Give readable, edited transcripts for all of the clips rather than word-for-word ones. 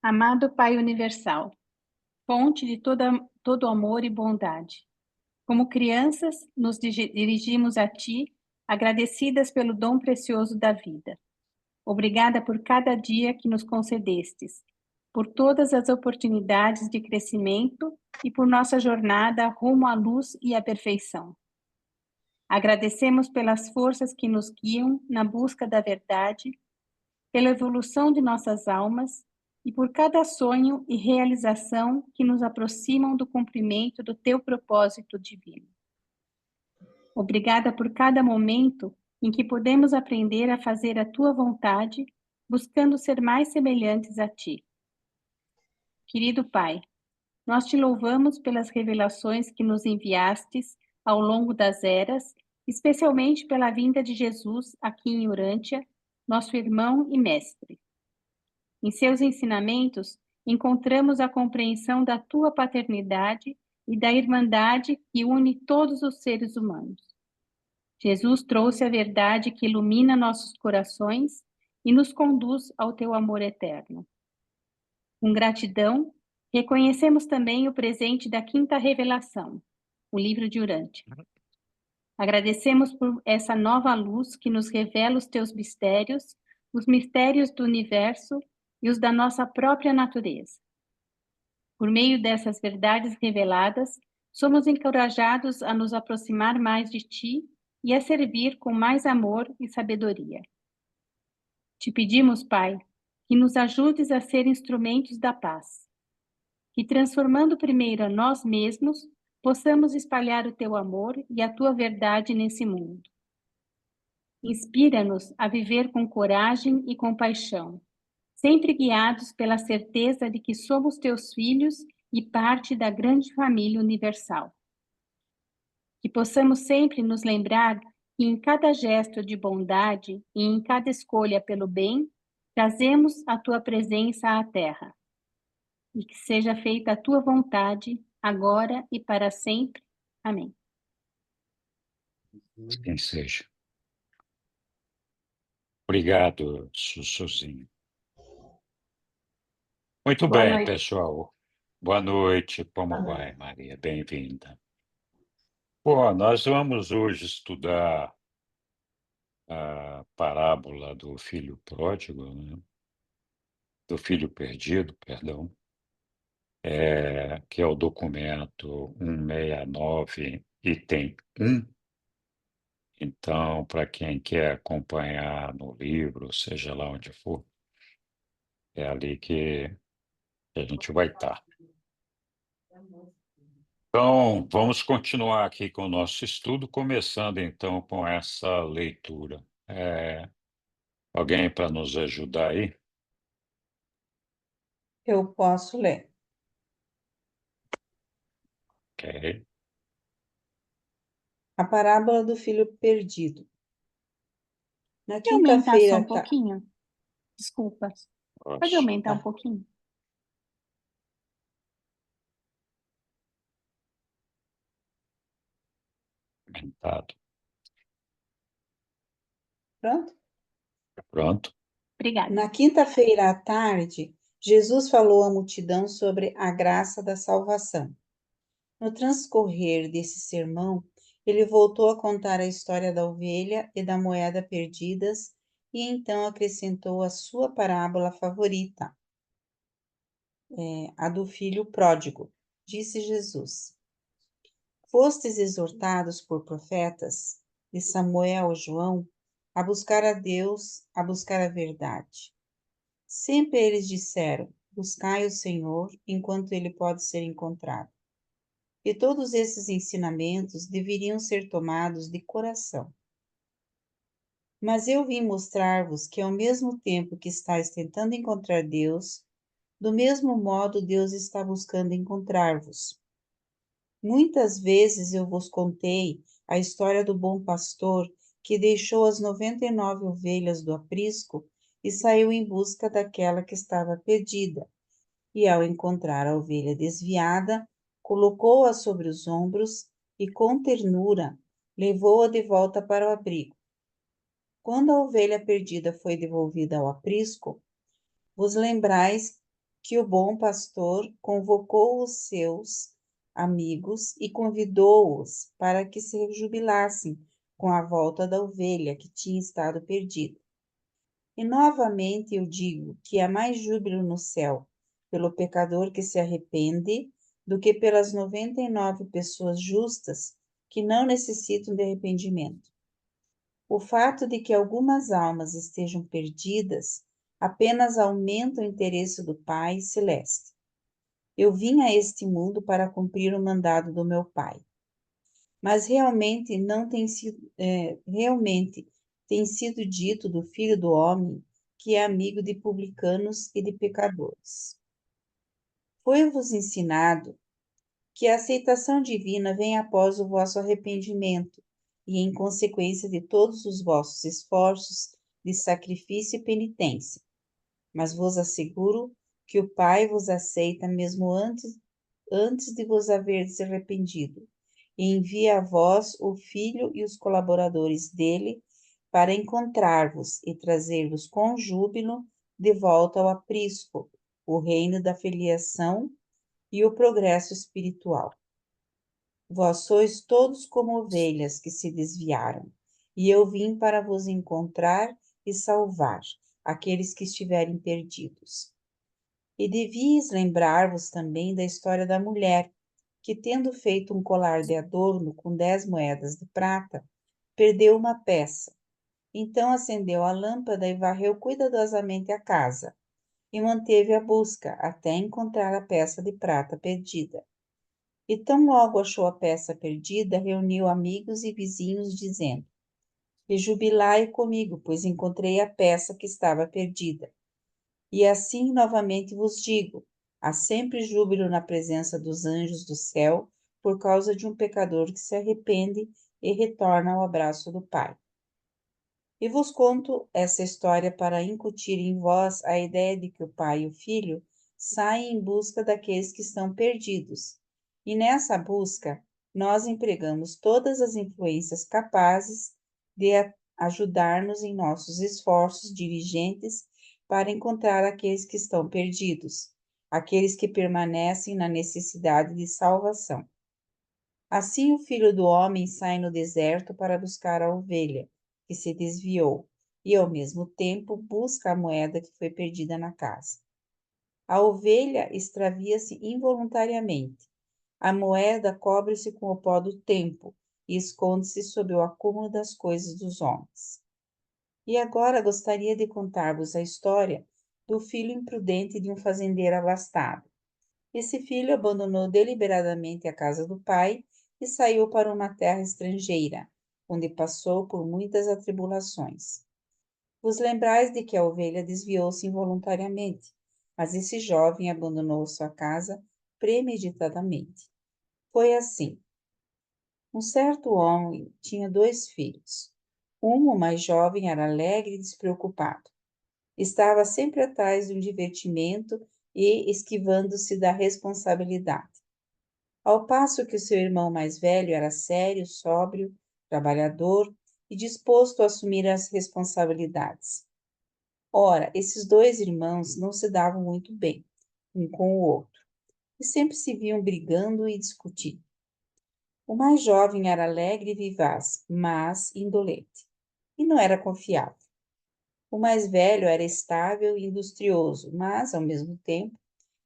Amado Pai Universal, fonte de todo amor e bondade, como crianças, nos dirigimos a Ti, agradecidas pelo dom precioso da vida. Obrigada por cada dia que nos concedestes, por todas as oportunidades de crescimento e por nossa jornada rumo à luz e à perfeição. Agradecemos pelas forças que nos guiam na busca da verdade, pela evolução de nossas almas e por cada sonho e realização que nos aproximam do cumprimento do Teu propósito divino. Obrigada por cada momento em que podemos aprender a fazer a Tua vontade, buscando ser mais semelhantes a Ti. Querido Pai, nós Te louvamos pelas revelações que nos enviastes ao longo das eras, especialmente pela vinda de Jesus aqui em Urântia, nosso irmão e mestre. Em seus ensinamentos, encontramos a compreensão da Tua paternidade e da irmandade que une todos os seres humanos. Jesus trouxe a verdade que ilumina nossos corações e nos conduz ao Teu amor eterno. Com gratidão, reconhecemos também o presente da quinta revelação, o livro de Urântia. Agradecemos por essa nova luz que nos revela os Teus mistérios, os mistérios do universo e os da nossa própria natureza. Por meio dessas verdades reveladas, somos encorajados a nos aproximar mais de Ti e a servir com mais amor e sabedoria. Te pedimos, Pai, que nos ajudes a ser instrumentos da paz, que transformando primeiro a nós mesmos, possamos espalhar o Teu amor e a Tua verdade nesse mundo. Inspira-nos a viver com coragem e compaixão, sempre guiados pela certeza de que somos Teus filhos e parte da grande família universal. Que possamos sempre nos lembrar que em cada gesto de bondade e em cada escolha pelo bem, trazemos a Tua presença à Terra. E que seja feita a Tua vontade, agora e para sempre. Amém. Quem seja. Obrigado, Sussuzinho. Muito Boa bem, noite. pessoal. Boa noite. Como vai, Maria? Bem-vinda. Bom, nós vamos hoje estudar a parábola do filho pródigo, né? Do filho perdido, perdão, que é o documento 169, item 1. Então, para quem quer acompanhar no livro, seja lá onde for, é ali que a gente vai estar. Então, vamos continuar aqui com o nosso estudo, começando então com essa leitura. Alguém para nos ajudar aí? Eu posso ler. Ok. A parábola do filho perdido. Na Pode aumentar só um quinta-feira, pouquinho? Desculpa. Pode Posso. aumentar um Tá. pouquinho? Comentado. Pronto? Pronto? Obrigada. Na quinta-feira à tarde, Jesus falou à multidão sobre a graça da salvação. No transcorrer desse sermão, ele voltou a contar a história da ovelha e da moeda perdidas e então acrescentou a sua parábola favorita, a do filho pródigo. Disse Jesus: Fostes exortados por profetas, de Samuel a João, a buscar a Deus, a buscar a verdade. Sempre eles disseram: Buscai o Senhor enquanto ele pode ser encontrado. E todos esses ensinamentos deveriam ser tomados de coração. Mas eu vim mostrar-vos que, ao mesmo tempo que estáis tentando encontrar Deus, do mesmo modo Deus está buscando encontrar-vos. Muitas vezes eu vos contei a história do bom pastor que deixou as 99 ovelhas do aprisco e saiu em busca daquela que estava perdida. E ao encontrar a ovelha desviada, colocou-a sobre os ombros e, com ternura, levou-a de volta para o abrigo. Quando a ovelha perdida foi devolvida ao aprisco, vos lembrais que o bom pastor convocou os seus amigos e convidou-os para que se jubilassem com a volta da ovelha que tinha estado perdida. E novamente eu digo que há mais júbilo no céu pelo pecador que se arrepende do que pelas 99 pessoas justas que não necessitam de arrependimento. O fato de que algumas almas estejam perdidas apenas aumenta o interesse do Pai Celeste. Eu vim a este mundo para cumprir o mandado do meu Pai. Mas realmente tem sido dito do Filho do Homem que é amigo de publicanos e de pecadores. Foi-vos ensinado que a aceitação divina vem após o vosso arrependimento e em consequência de todos os vossos esforços de sacrifício e penitência. Mas vos asseguro que o Pai vos aceita mesmo antes de vos haverdes arrependido, e envia a vós o Filho e os colaboradores dele para encontrar-vos e trazer-vos com júbilo de volta ao aprisco, o reino da filiação e o progresso espiritual. Vós sois todos como ovelhas que se desviaram, e eu vim para vos encontrar e salvar aqueles que estiverem perdidos. E devíeis lembrar-vos também da história da mulher, que, tendo feito um colar de adorno com 10 moedas de prata, perdeu uma peça. Então acendeu a lâmpada e varreu cuidadosamente a casa, e manteve a busca até encontrar a peça de prata perdida. E tão logo achou a peça perdida, reuniu amigos e vizinhos, dizendo: Rejubilai comigo, pois encontrei a peça que estava perdida. E assim novamente vos digo: há sempre júbilo na presença dos anjos do céu por causa de um pecador que se arrepende e retorna ao abraço do Pai. E vos conto essa história para incutir em vós a ideia de que o Pai e o Filho saem em busca daqueles que estão perdidos. E nessa busca, nós empregamos todas as influências capazes de ajudar-nos em nossos esforços diligentes para encontrar aqueles que estão perdidos, aqueles que permanecem na necessidade de salvação. Assim o Filho do Homem sai no deserto para buscar a ovelha que se desviou e, ao mesmo tempo, busca a moeda que foi perdida na casa. A ovelha extravia-se involuntariamente. A moeda cobre-se com o pó do tempo e esconde-se sob o acúmulo das coisas dos homens. E agora gostaria de contar-vos a história do filho imprudente de um fazendeiro abastado. Esse filho abandonou deliberadamente a casa do pai e saiu para uma terra estrangeira, onde passou por muitas atribulações. Vos lembrais de que a ovelha desviou-se involuntariamente, mas esse jovem abandonou sua casa premeditadamente. Foi assim. Um certo homem tinha 2 filhos. O mais jovem, era alegre e despreocupado. Estava sempre atrás de um divertimento e esquivando-se da responsabilidade. Ao passo que o seu irmão mais velho era sério, sóbrio, trabalhador e disposto a assumir as responsabilidades. Ora, esses 2 irmãos não se davam muito bem, um com o outro, e sempre se viam brigando e discutindo. O mais jovem era alegre e vivaz, mas indolente, e não era confiável. O mais velho era estável e industrioso, mas, ao mesmo tempo,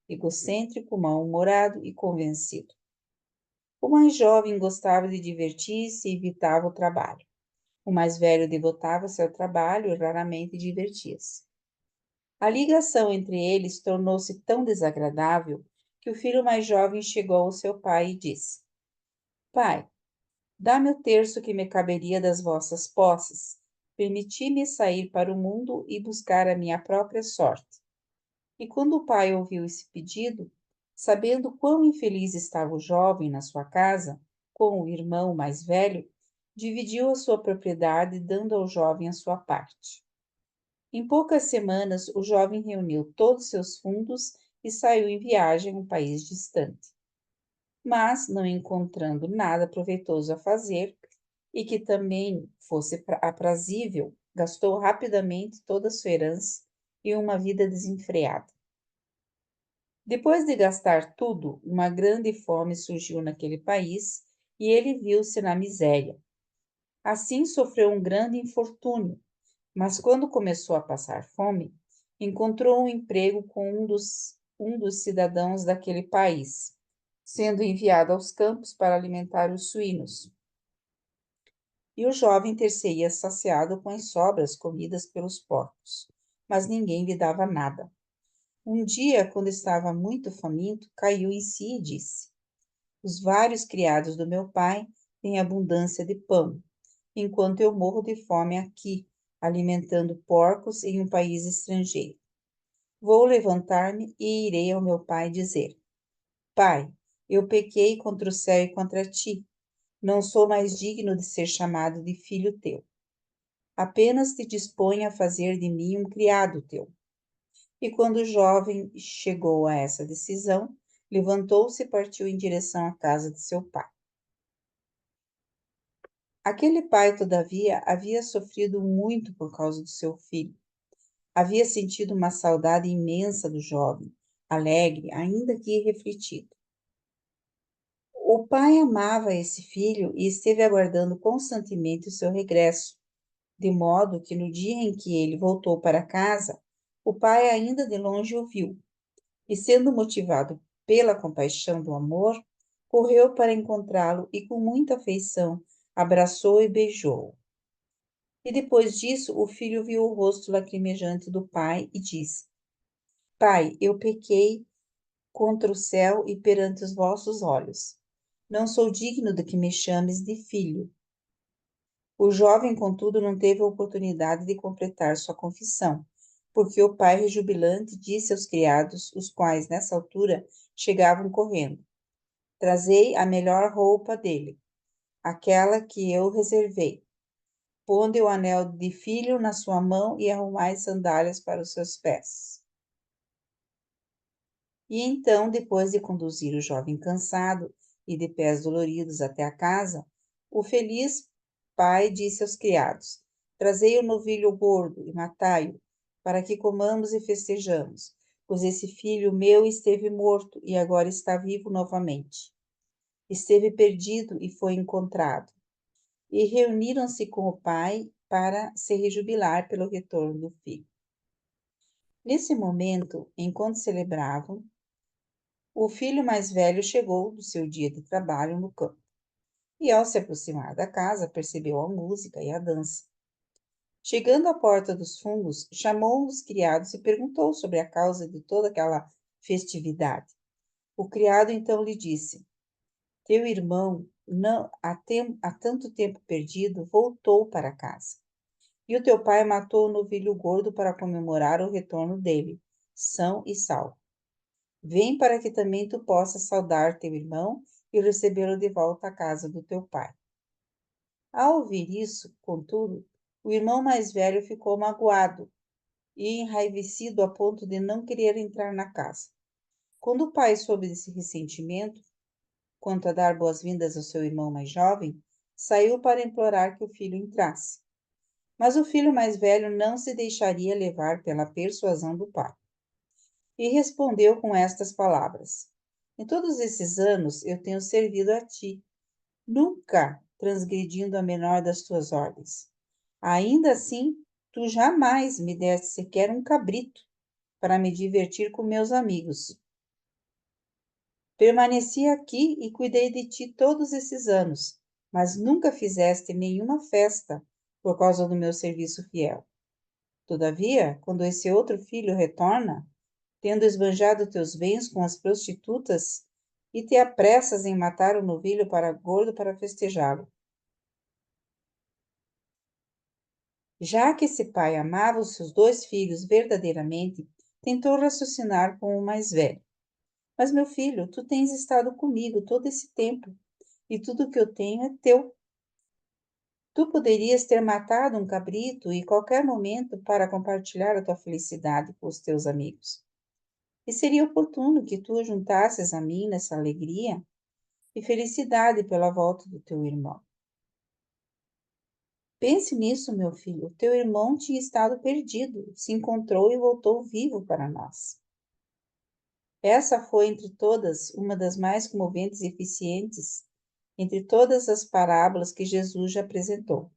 egocêntrico, mal-humorado e convencido. O mais jovem gostava de divertir-se e evitava o trabalho. O mais velho devotava-se ao trabalho e raramente divertia-se. A ligação entre eles tornou-se tão desagradável que o filho mais jovem chegou ao seu pai e disse: Pai, dá-me o terço que me caberia das vossas posses. Permiti-me sair para o mundo e buscar a minha própria sorte. E quando o pai ouviu esse pedido, sabendo quão infeliz estava o jovem na sua casa, com o irmão mais velho, dividiu a sua propriedade, dando ao jovem a sua parte. Em poucas semanas, o jovem reuniu todos seus fundos e saiu em viagem a um país distante. Mas, não encontrando nada proveitoso a fazer e que também fosse aprazível, gastou rapidamente toda a sua herança em uma vida desenfreada. Depois de gastar tudo, uma grande fome surgiu naquele país e ele viu-se na miséria. Assim sofreu um grande infortúnio, mas quando começou a passar fome, encontrou um emprego com um dos cidadãos daquele país, sendo enviado aos campos para alimentar os suínos. E o jovem ter-se-ia saciado com as sobras comidas pelos porcos, mas ninguém lhe dava nada. Um dia, quando estava muito faminto, caiu em si e disse: Os vários criados do meu pai têm abundância de pão, enquanto eu morro de fome aqui, alimentando porcos em um país estrangeiro. Vou levantar-me e irei ao meu pai dizer: Pai, eu pequei contra o céu e contra ti. Não sou mais digno de ser chamado de filho teu. Apenas te disponho a fazer de mim um criado teu. E quando o jovem chegou a essa decisão, levantou-se e partiu em direção à casa de seu pai. Aquele pai, todavia, havia sofrido muito por causa do seu filho. Havia sentido uma saudade imensa do jovem, alegre, ainda que irrefletido. O pai amava esse filho e esteve aguardando constantemente o seu regresso, de modo que no dia em que ele voltou para casa, o pai ainda de longe o viu, e sendo motivado pela compaixão do amor, correu para encontrá-lo e com muita afeição abraçou e beijou-o. E depois disso, o filho viu o rosto lacrimejante do pai e disse: Pai, eu pequei contra o céu e perante os vossos olhos. Não sou digno de que me chames de filho. O jovem, contudo, não teve a oportunidade de completar sua confissão, porque o pai, rejubilante, disse aos criados, os quais, nessa altura, chegavam correndo: Trazei a melhor roupa dele, aquela que eu reservei. Ponde o anel de filho na sua mão e arrumai sandálias para os seus pés. E então, depois de conduzir o jovem cansado e de pés doloridos até a casa, o feliz pai disse aos criados: Trazei o novilho gordo e matai-o, para que comamos e festejamos, pois esse filho meu esteve morto e agora está vivo novamente. Esteve perdido e foi encontrado. E reuniram-se com o pai para se rejubilar pelo retorno do filho. Nesse momento, enquanto celebravam, o filho mais velho chegou do seu dia de trabalho no campo, e ao se aproximar da casa, percebeu a música e a dança. Chegando à porta dos fundos, chamou um dos criados e perguntou sobre a causa de toda aquela festividade. O criado então lhe disse: Teu irmão, não há tanto tempo perdido, voltou para casa. E o teu pai matou o novilho gordo para comemorar o retorno dele, são e salvo. Vem para que também tu possas saudar teu irmão e recebê-lo de volta à casa do teu pai. Ao ouvir isso, contudo, o irmão mais velho ficou magoado e enraivecido a ponto de não querer entrar na casa. Quando o pai soube desse ressentimento, quanto a dar boas-vindas ao seu irmão mais jovem, saiu para implorar que o filho entrasse. Mas o filho mais velho não se deixaria levar pela persuasão do pai. E respondeu com estas palavras: Em todos esses anos eu tenho servido a ti, nunca transgredindo a menor das tuas ordens. Ainda assim, tu jamais me deste sequer um cabrito para me divertir com meus amigos. Permaneci aqui e cuidei de ti todos esses anos, mas nunca fizeste nenhuma festa por causa do meu serviço fiel. Todavia, quando esse outro filho retorna, tendo esbanjado teus bens com as prostitutas, e te apressas em matar o novilho para gordo para festejá-lo. Já que esse pai amava os seus dois filhos verdadeiramente, tentou raciocinar com o mais velho. Mas, meu filho, tu tens estado comigo todo esse tempo, e tudo que eu tenho é teu. Tu poderias ter matado um cabrito em qualquer momento para compartilhar a tua felicidade com os teus amigos. E seria oportuno que tu juntasses a mim nessa alegria, e felicidade pela volta do teu irmão. Pense nisso, meu filho. Teu irmão tinha estado perdido, se encontrou e voltou vivo para nós. Essa foi, entre todas, uma das mais comoventes e eficientes entre todas as parábolas que Jesus já apresentou,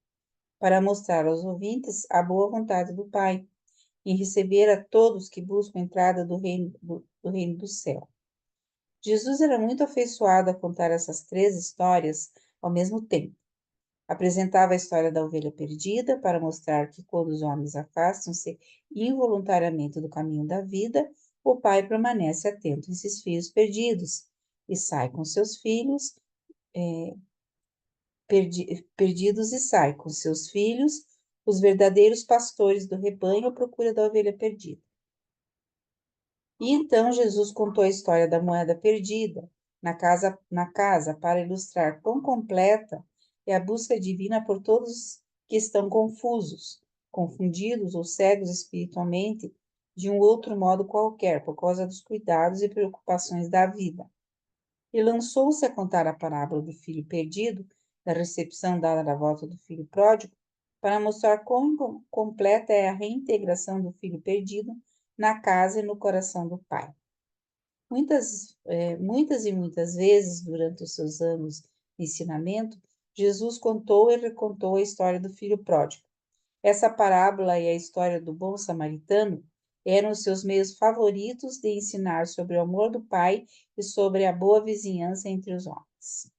para mostrar aos ouvintes a boa vontade do Pai em receber a todos que buscam a entrada do reino do céu. Jesus era muito afeiçoado a contar essas 3 histórias ao mesmo tempo. Apresentava a história da ovelha perdida para mostrar que quando os homens afastam-se involuntariamente do caminho da vida, o pai permanece atento em seus filhos perdidos e sai com seus filhos perdidos e sai com seus filhos, os verdadeiros pastores do rebanho à procura da ovelha perdida. E então Jesus contou a história da moeda perdida na casa para ilustrar quão completa é a busca divina por todos que estão confusos, confundidos ou cegos espiritualmente de um outro modo qualquer por causa dos cuidados e preocupações da vida. E lançou-se a contar a parábola do filho perdido, da recepção dada da volta do filho pródigo, para mostrar quão completa é a reintegração do filho perdido na casa e no coração do pai. Muitas e muitas vezes, durante os seus anos de ensinamento, Jesus contou e recontou a história do filho pródigo. Essa parábola e a história do bom samaritano eram os seus meios favoritos de ensinar sobre o amor do Pai e sobre a boa vizinhança entre os homens.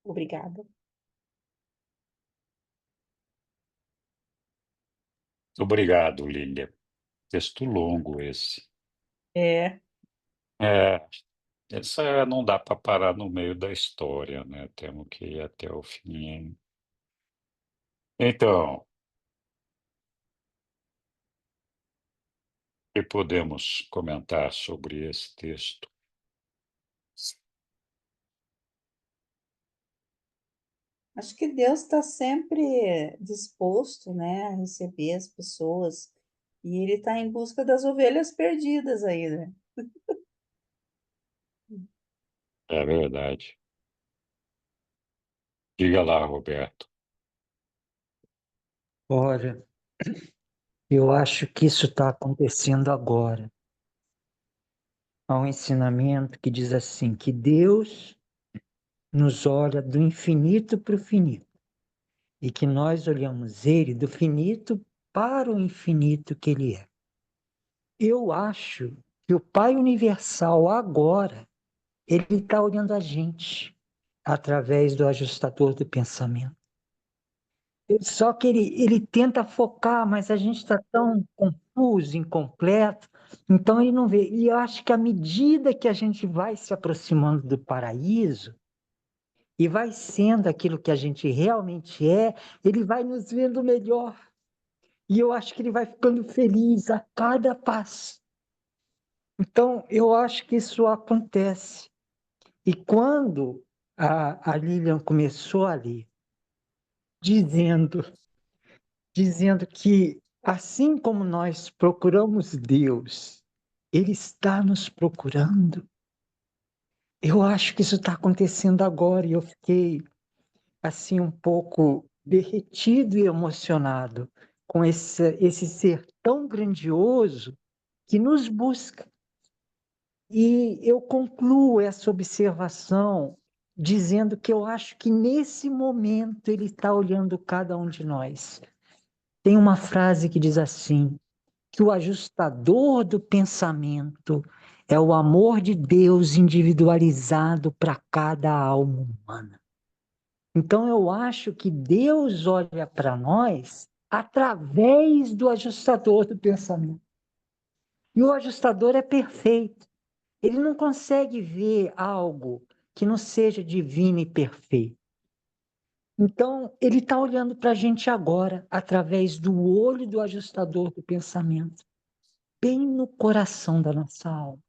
Obrigada. Obrigado, Lília. Texto longo esse. É, É, essa não dá para parar no meio da história, né? Temos que ir até o fim. Então, o que podemos comentar sobre esse texto? acho que Deus está sempre disposto, né, a receber as pessoas e Ele está em busca das ovelhas perdidas aí, né? É verdade. Diga lá, Roberto. Olha, eu acho que isso está acontecendo agora. Há um ensinamento que diz assim, que Deus nos olha do infinito para o finito, e que nós olhamos Ele do finito para o infinito que Ele é. Eu acho que o Pai Universal agora, Ele está olhando a gente através do ajustador do pensamento. Só que ele tenta focar, mas a gente está tão confuso, incompleto, então ele não vê. E eu acho que à medida que a gente vai se aproximando do paraíso e vai sendo aquilo que a gente realmente é, ele vai nos vendo melhor. E eu acho que ele vai ficando feliz a cada passo. Então, eu acho que isso acontece. E quando a Lilian começou ali, dizendo que, assim como nós procuramos Deus, Ele está nos procurando. Eu acho que isso está acontecendo agora e eu fiquei, assim, um pouco derretido e emocionado com esse ser tão grandioso que nos busca. E eu concluo essa observação dizendo que eu acho que nesse momento Ele está olhando cada um de nós. Tem uma frase que diz assim, que o ajustador do pensamento é o amor de Deus individualizado para cada alma humana. Então eu acho que Deus olha para nós através do ajustador do pensamento. E o ajustador é perfeito. Ele não consegue ver algo que não seja divino e perfeito. Então, ele está olhando para a gente agora, através do olho do ajustador do pensamento, bem no coração da nossa alma.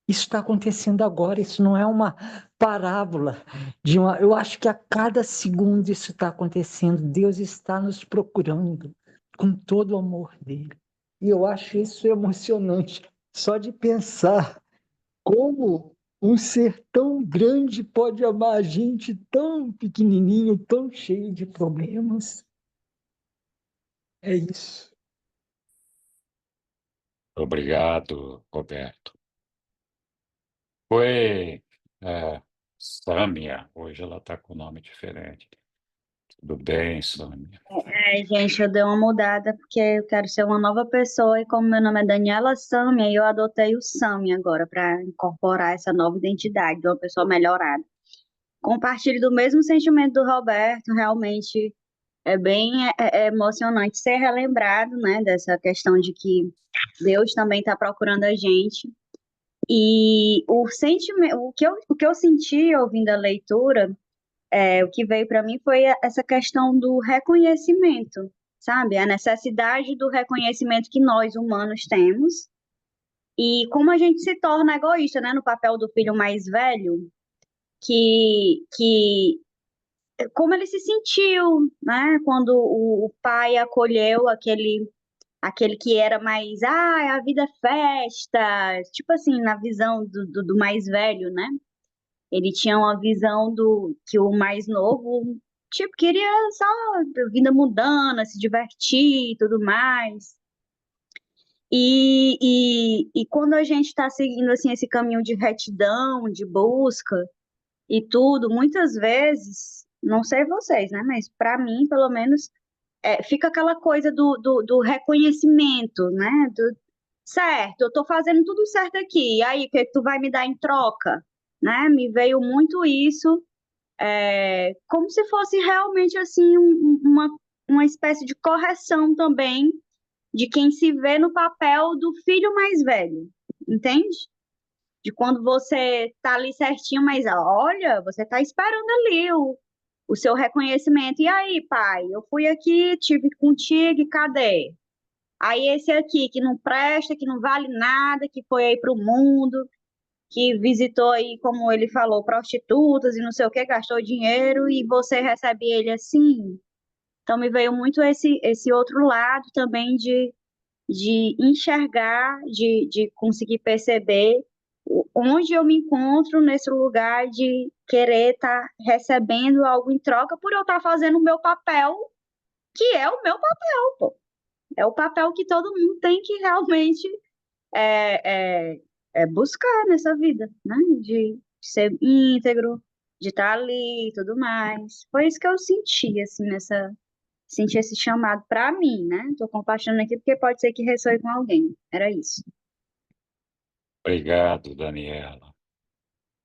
Isso está acontecendo agora, isso não é uma parábola. Eu acho que a cada segundo isso está acontecendo. Deus está nos procurando com todo o amor dele. E eu acho isso emocionante, só de pensar como Um ser tão grande pode amar a gente tão pequenininho, tão cheio de problemas. É isso. Obrigado, Roberto. Foi Sâmia, hoje ela está com nome diferente. Tudo bem, Sâmia? Gente, eu dei uma mudada porque eu quero ser uma nova pessoa e como meu nome é Daniela Sâmia, eu adotei o Sâmia agora para incorporar essa nova identidade de uma pessoa melhorada. Compartilho do mesmo sentimento do Roberto, realmente é bem emocionante ser relembrado, né, dessa questão de que Deus também está procurando a gente. E o sentimento, o que eu senti ouvindo a leitura, o que veio para mim foi essa questão do reconhecimento, sabe? A necessidade do reconhecimento que nós humanos temos e como a gente se torna egoísta, né, no papel do filho mais velho, que como ele se sentiu, né, quando o pai acolheu aquele que era mais, a vida é festa, tipo assim, na visão do mais velho, né? Ele tinha uma visão do que o mais novo, tipo, queria só vida mundana, se divertir e tudo mais. E quando a gente está seguindo assim esse caminho de retidão, de busca e tudo, muitas vezes, não sei vocês, né? Mas para mim, pelo menos, fica aquela coisa do reconhecimento, né? Certo, eu estou fazendo tudo certo aqui. E aí, o que é que tu vai me dar em troca? Né? Me veio muito isso, como se fosse realmente assim uma espécie de correção também de quem se vê no papel do filho mais velho, entende? De quando você tá ali certinho, mas olha, você tá esperando ali o seu reconhecimento. E aí, pai, eu fui aqui, tive contigo, e cadê? Aí esse aqui que não presta, que não vale nada, que foi aí pro mundo, que visitou aí, como ele falou, prostitutas e não sei o que, gastou dinheiro e você recebe ele assim. Então me veio muito esse outro lado também de enxergar, de conseguir perceber onde eu me encontro nesse lugar de querer estar recebendo algo em troca por eu estar fazendo o meu papel, que é o meu papel, pô. É o papel que todo mundo tem que realmente é, buscar nessa vida, né? De ser íntegro, de estar ali e tudo mais. Foi isso que eu senti, assim, senti esse chamado para mim, né? Estou compartilhando aqui porque pode ser que ressoe com alguém. Era isso. Obrigado, Daniela.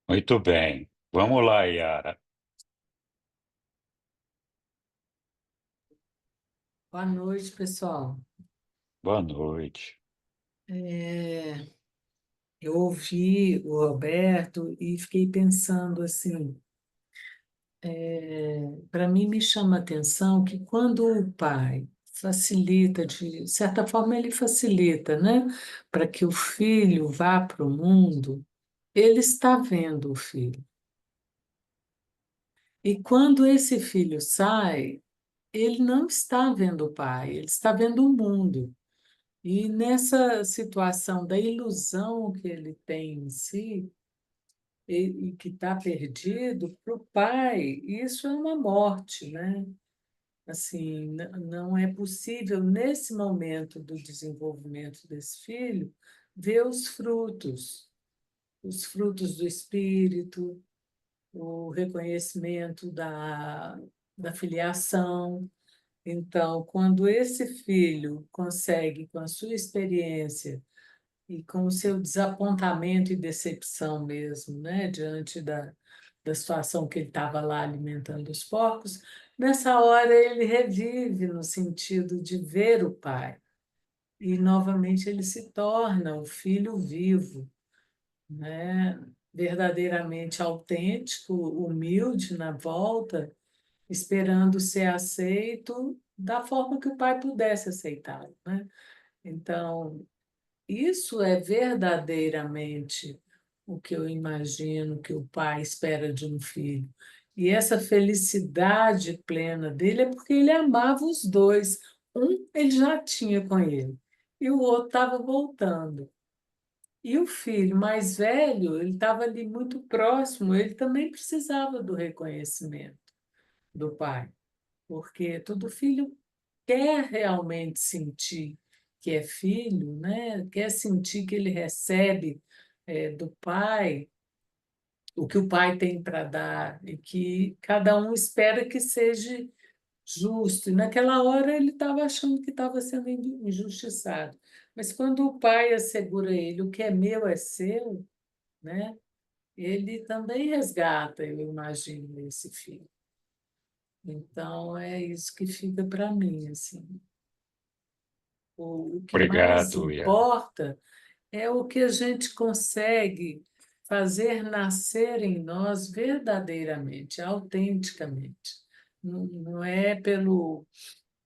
Muito bem. Vamos lá, Yara. Boa noite, pessoal. Boa noite. Eu ouvi o Roberto e fiquei pensando assim, para mim me chama a atenção que quando o pai facilita, de certa forma ele facilita, né, para que o filho vá para o mundo, ele está vendo o filho. E quando esse filho sai, ele não está vendo o pai, ele está vendo o mundo. E nessa situação da ilusão que ele tem em si, e que está perdido, para o pai, isso é uma morte, né? Assim, não é possível, nesse momento do desenvolvimento desse filho, ver os frutos do espírito, o reconhecimento da filiação. Então, quando esse filho consegue, com a sua experiência, e com o seu desapontamento e decepção mesmo, né, diante da situação que ele estava lá alimentando os porcos, nessa hora ele revive no sentido de ver o pai. E novamente ele se torna o filho vivo, né, verdadeiramente autêntico, humilde na volta, esperando ser aceito da forma que o pai pudesse aceitá-lo, né? Então, isso é verdadeiramente o que eu imagino que o pai espera de um filho. E essa felicidade plena dele é porque ele amava os dois. Um ele já tinha com ele, e o outro estava voltando. E o filho mais velho, ele estava ali muito próximo, ele também precisava do reconhecimento do pai, porque todo filho quer realmente sentir que é filho, né? Quer sentir que ele recebe do pai o que o pai tem para dar e que cada um espera que seja justo. E naquela hora ele estava achando que estava sendo injustiçado. Mas quando o pai assegura a ele o que é meu é seu, né? Ele também resgata, eu imagino, esse filho. Então é isso que fica para mim, assim. O que mais Obrigado, Iara. importa é o que a gente consegue fazer nascer em nós verdadeiramente, autenticamente. Não é pelo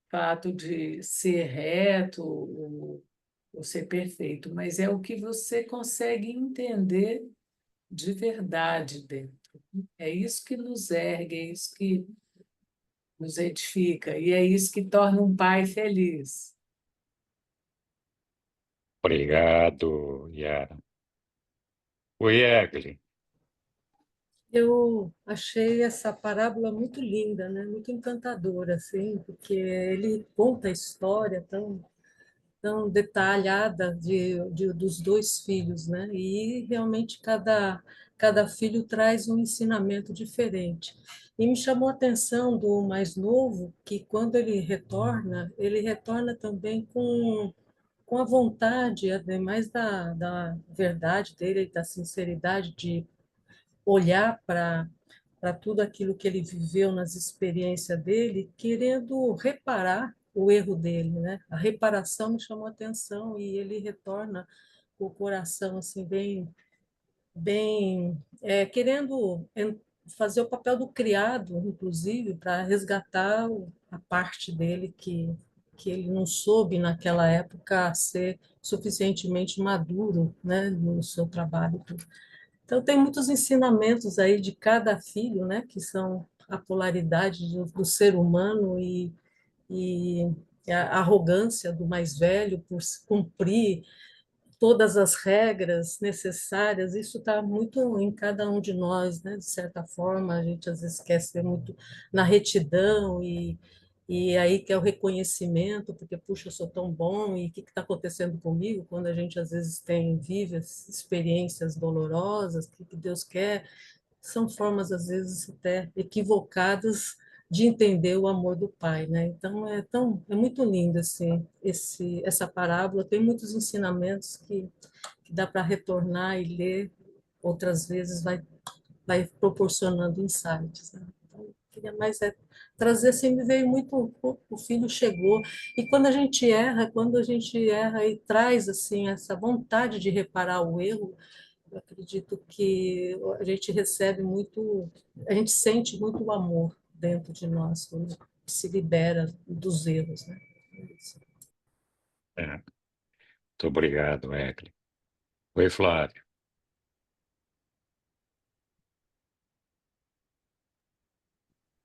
fato de ser reto ou ser perfeito, mas é o que você consegue entender de verdade dentro. É isso que nos ergue, é isso que nos edifica, e é isso que torna um pai feliz. Obrigado, Iara. Oi, Egli. Eu achei essa parábola muito linda, né? Muito encantadora, assim, porque ele conta a história tão detalhada dos dois filhos, né? E realmente cada filho traz um ensinamento diferente. E me chamou a atenção do mais novo, que quando ele retorna também com a vontade, ademais da verdade dele, da sinceridade de olhar para tudo aquilo que ele viveu nas experiências dele, querendo reparar o erro dele, né? A reparação me chamou a atenção e ele retorna com o coração assim bem querendo fazer o papel do criado, inclusive, para resgatar a parte dele que ele não soube naquela época ser suficientemente maduro, né, no seu trabalho. Então, tem muitos ensinamentos aí de cada filho, né, que são a polaridade do ser humano e a arrogância do mais velho por cumprir todas as regras necessárias. Isso está muito em cada um de nós, né, de certa forma. A gente às vezes quer ser muito na retidão e aí quer o reconhecimento, porque, puxa, eu sou tão bom, e o que está acontecendo comigo? Quando a gente, às vezes, vive experiências dolorosas, o que Deus quer? São formas, às vezes, até equivocadas de entender o amor do Pai, né? Então, é muito lindo, assim, essa parábola, tem muitos ensinamentos que dá para retornar e ler, outras vezes vai proporcionando insights, né? Então, queria mais trazer, assim, me veio muito, o filho chegou, e quando a gente erra e traz, assim, essa vontade de reparar o erro, eu acredito que a gente a gente sente muito o amor dentro de nós, quando se libera dos erros, né? É, muito obrigado, Egli. Oi, Flávio.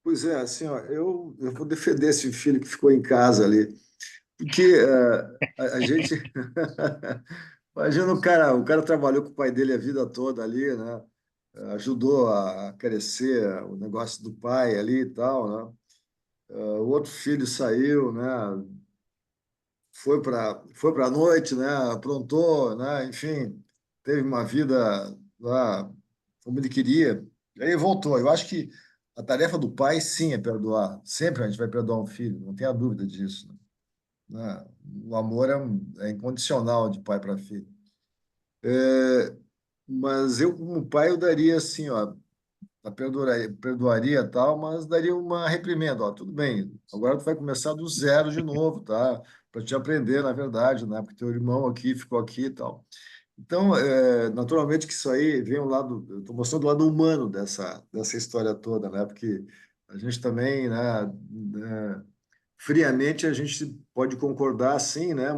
Pois é, assim, ó, eu vou defender esse filho que ficou em casa ali, porque a gente. Imagina o cara trabalhou com o pai dele a vida toda ali, né? Ajudou a crescer o negócio do pai ali e tal, né? O outro filho saiu, né? Foi para a noite, né? Aprontou, né? Enfim, teve uma vida lá como ele queria. E aí voltou. Eu acho que a tarefa do pai, sim, é perdoar. Sempre a gente vai perdoar um filho, não tenha dúvida disso, né? O amor é incondicional de pai para filho. Mas eu, como pai, eu daria assim, ó, perdoaria tal, mas daria uma reprimenda, ó, tudo bem, agora tu vai começar do zero de novo, tá? Para te aprender, na verdade, né? Porque teu irmão aqui ficou aqui e tal. Então, naturalmente que isso aí vem um lado, eu estou mostrando o lado humano dessa história toda, né? Porque a gente também, né, friamente a gente pode concordar, sim, né?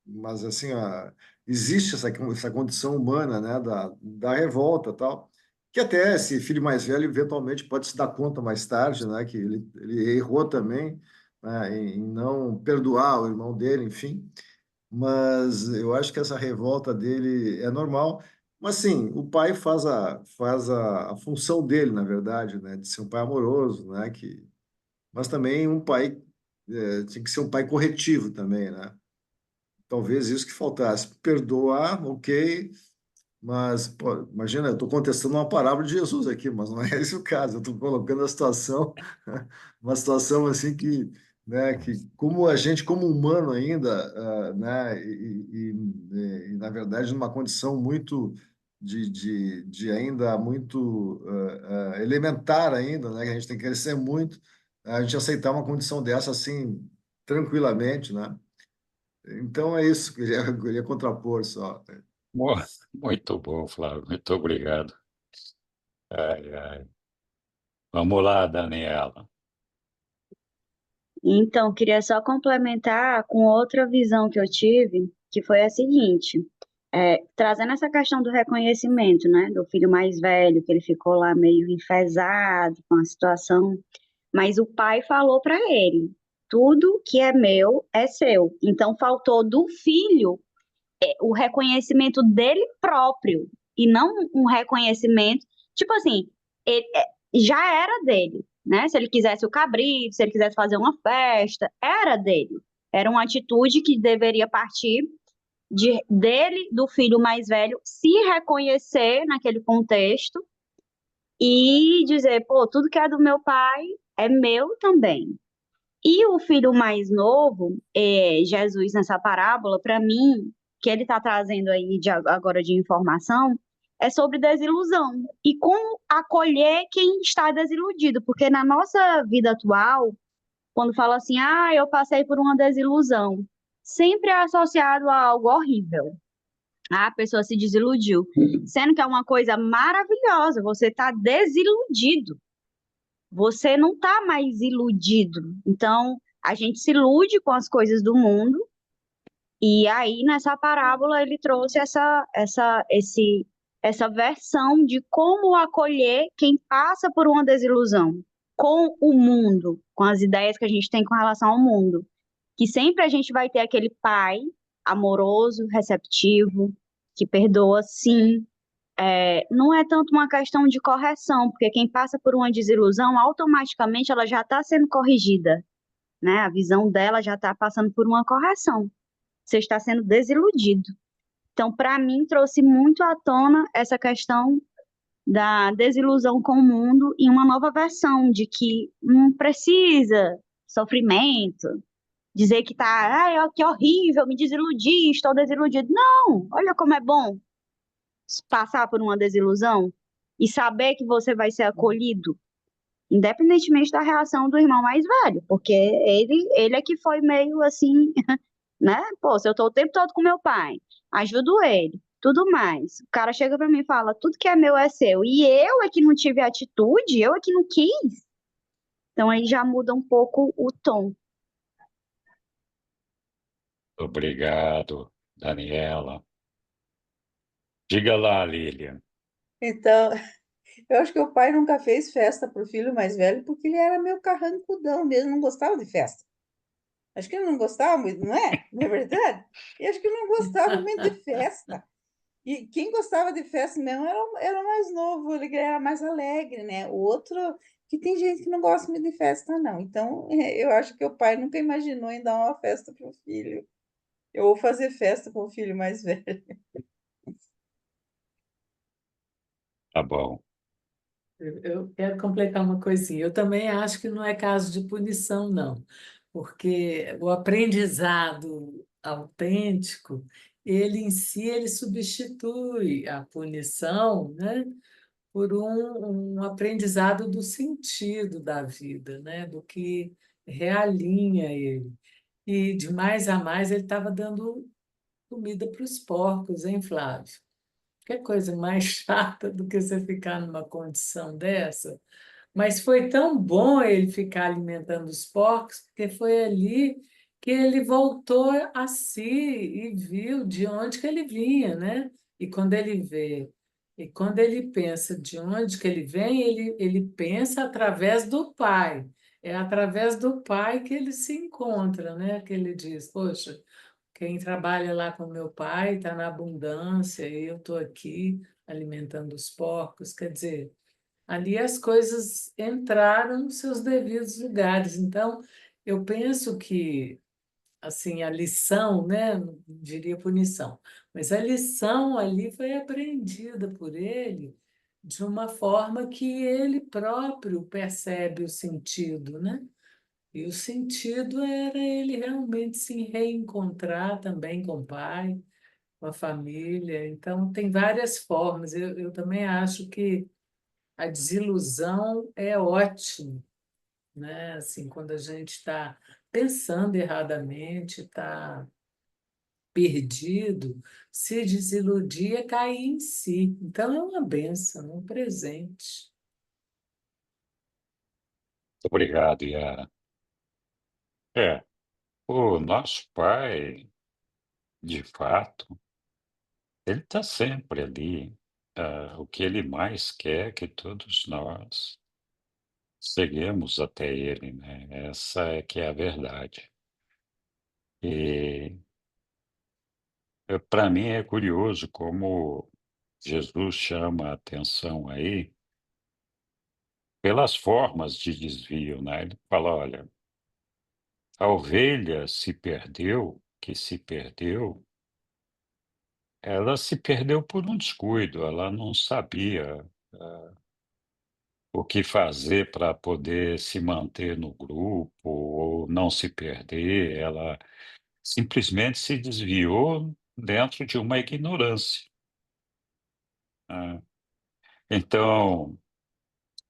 Mas assim, existe essa condição humana, né? Da revolta, tal, que até esse filho mais velho eventualmente pode se dar conta mais tarde, né? Que ele errou também, né? Em não perdoar o irmão dele, enfim. mas eu acho que essa revolta dele é normal. Mas sim, o pai faz a função dele, na verdade, né? De ser um pai amoroso, né? Mas também um pai tinha que ser um pai corretivo também, né? Talvez isso que faltasse. Perdoar, ok, mas pô, imagina, eu estou contestando uma parábola de Jesus aqui, mas não é esse o caso. Eu estou colocando a situação, uma situação assim que, né, que como a gente, como humano ainda, né, na verdade, numa condição muito de ainda muito elementar ainda, né, que a gente tem que crescer muito, a gente aceitar uma condição dessa assim tranquilamente, né? Então é isso que eu queria contrapor só. Mu- Muito bom, Flávio. Muito obrigado. Ai, ai. Vamos lá, Daniela. Então, queria só complementar com outra visão que eu tive, que foi a seguinte, trazendo essa questão do reconhecimento, né, do filho mais velho, que ele ficou lá meio enfesado com a situação, mas o pai falou para ele, tudo que é meu é seu. Então, faltou do filho o reconhecimento dele próprio, e não um reconhecimento, tipo assim, já era dele, né? Se ele quisesse o cabrito, se ele quisesse fazer uma festa, era dele. Era uma atitude que deveria partir dele, do filho mais velho, se reconhecer naquele contexto e dizer, pô, tudo que é do meu pai é meu também. E o filho mais novo, Jesus, nessa parábola, para mim, que ele está trazendo aí agora de informação, é sobre desilusão. E como acolher quem está desiludido. Porque na nossa vida atual, quando fala assim, eu passei por uma desilusão, sempre é associado a algo horrível. A pessoa se desiludiu. Sendo que é uma coisa maravilhosa, você está desiludido. Você não está mais iludido. Então, a gente se ilude com as coisas do mundo, e aí nessa parábola ele trouxe essa versão de como acolher quem passa por uma desilusão com o mundo, com as ideias que a gente tem com relação ao mundo. Que sempre a gente vai ter aquele pai amoroso, receptivo, que perdoa sim, não é tanto uma questão de correção, porque quem passa por uma desilusão, automaticamente ela já está sendo corrigida, né? A visão dela já está passando por uma correção. Você está sendo desiludido. Então, para mim, trouxe muito à tona essa questão da desilusão com o mundo e uma nova versão de que não precisa sofrimento, dizer que tá, que horrível, me desiludi, estou desiludido. Não, olha como é bom passar por uma desilusão e saber que você vai ser acolhido, independentemente da reação do irmão mais velho, porque ele é que foi meio assim, né? Pô, se eu tô o tempo todo com meu pai, ajudo ele, tudo mais. O cara chega pra mim e fala, tudo que é meu é seu, e eu é que não tive atitude, eu é que não quis. Então aí já muda um pouco o tom. Obrigado, Daniela. Diga lá, Lilian. Então, eu acho que o pai nunca fez festa para o filho mais velho porque ele era meio carrancudão mesmo, não gostava de festa. Acho que ele não gostava muito, não é? Não é verdade? E acho que ele não gostava muito de festa. E quem gostava de festa mesmo era o mais novo, ele era mais alegre, né? O outro, que tem gente que não gosta muito de festa, não. Então, eu acho que o pai nunca imaginou em dar uma festa para o filho. Eu vou fazer festa com o filho mais velho. Tá bom. Eu quero completar uma coisinha. Eu também acho que não é caso de punição, não, porque o aprendizado autêntico, ele em si, ele substitui a punição, né, por um aprendizado do sentido da vida, né, do que realinha ele. E de mais a mais, ele estava dando comida para os porcos, hein, Flávio? Que coisa mais chata do que você ficar numa condição dessa. Mas foi tão bom ele ficar alimentando os porcos, porque foi ali que ele voltou a si e viu de onde que ele vinha, né? E quando ele vê, e quando ele pensa de onde que ele vem, ele pensa através do Pai. É através do Pai que ele se encontra, né? Que ele diz, poxa, Quem trabalha lá com meu pai está na abundância, e eu estou aqui alimentando os porcos. Quer dizer, ali as coisas entraram nos seus devidos lugares. Então, eu penso que assim, a lição, né? Não diria punição, mas a lição ali foi aprendida por ele de uma forma que ele próprio percebe o sentido, né? E o sentido era ele realmente se reencontrar também com o pai, com a família. Então, tem várias formas. Eu também acho que a desilusão é ótima, né? Assim, quando a gente está pensando erradamente, está perdido, se desiludir é cair em si. Então, é uma bênção, um presente. Obrigado, Yara. É, o nosso pai, de fato, ele está sempre ali. O que ele mais quer é que todos nós cheguemos até ele, né? Essa é que é a verdade. E para mim é curioso como Jesus chama a atenção aí pelas formas de desvio, né? Ele fala, olha, a ovelha que se perdeu, ela se perdeu por um descuido, ela não sabia o que fazer para poder se manter no grupo ou não se perder, ela simplesmente se desviou dentro de uma ignorância, né. Então,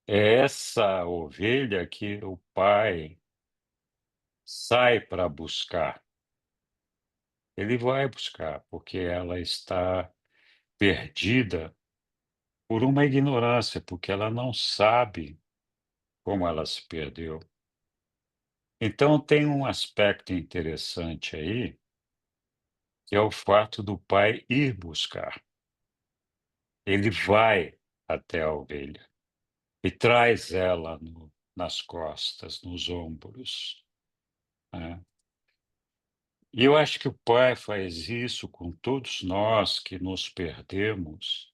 é essa ovelha que o pai sai para buscar. Ele vai buscar, porque ela está perdida por uma ignorância, porque ela não sabe como ela se perdeu. Então tem um aspecto interessante aí, que é o fato do pai ir buscar. Ele vai até a ovelha e traz ela nas costas, nos ombros, né. E eu acho que o pai faz isso com todos nós que nos perdemos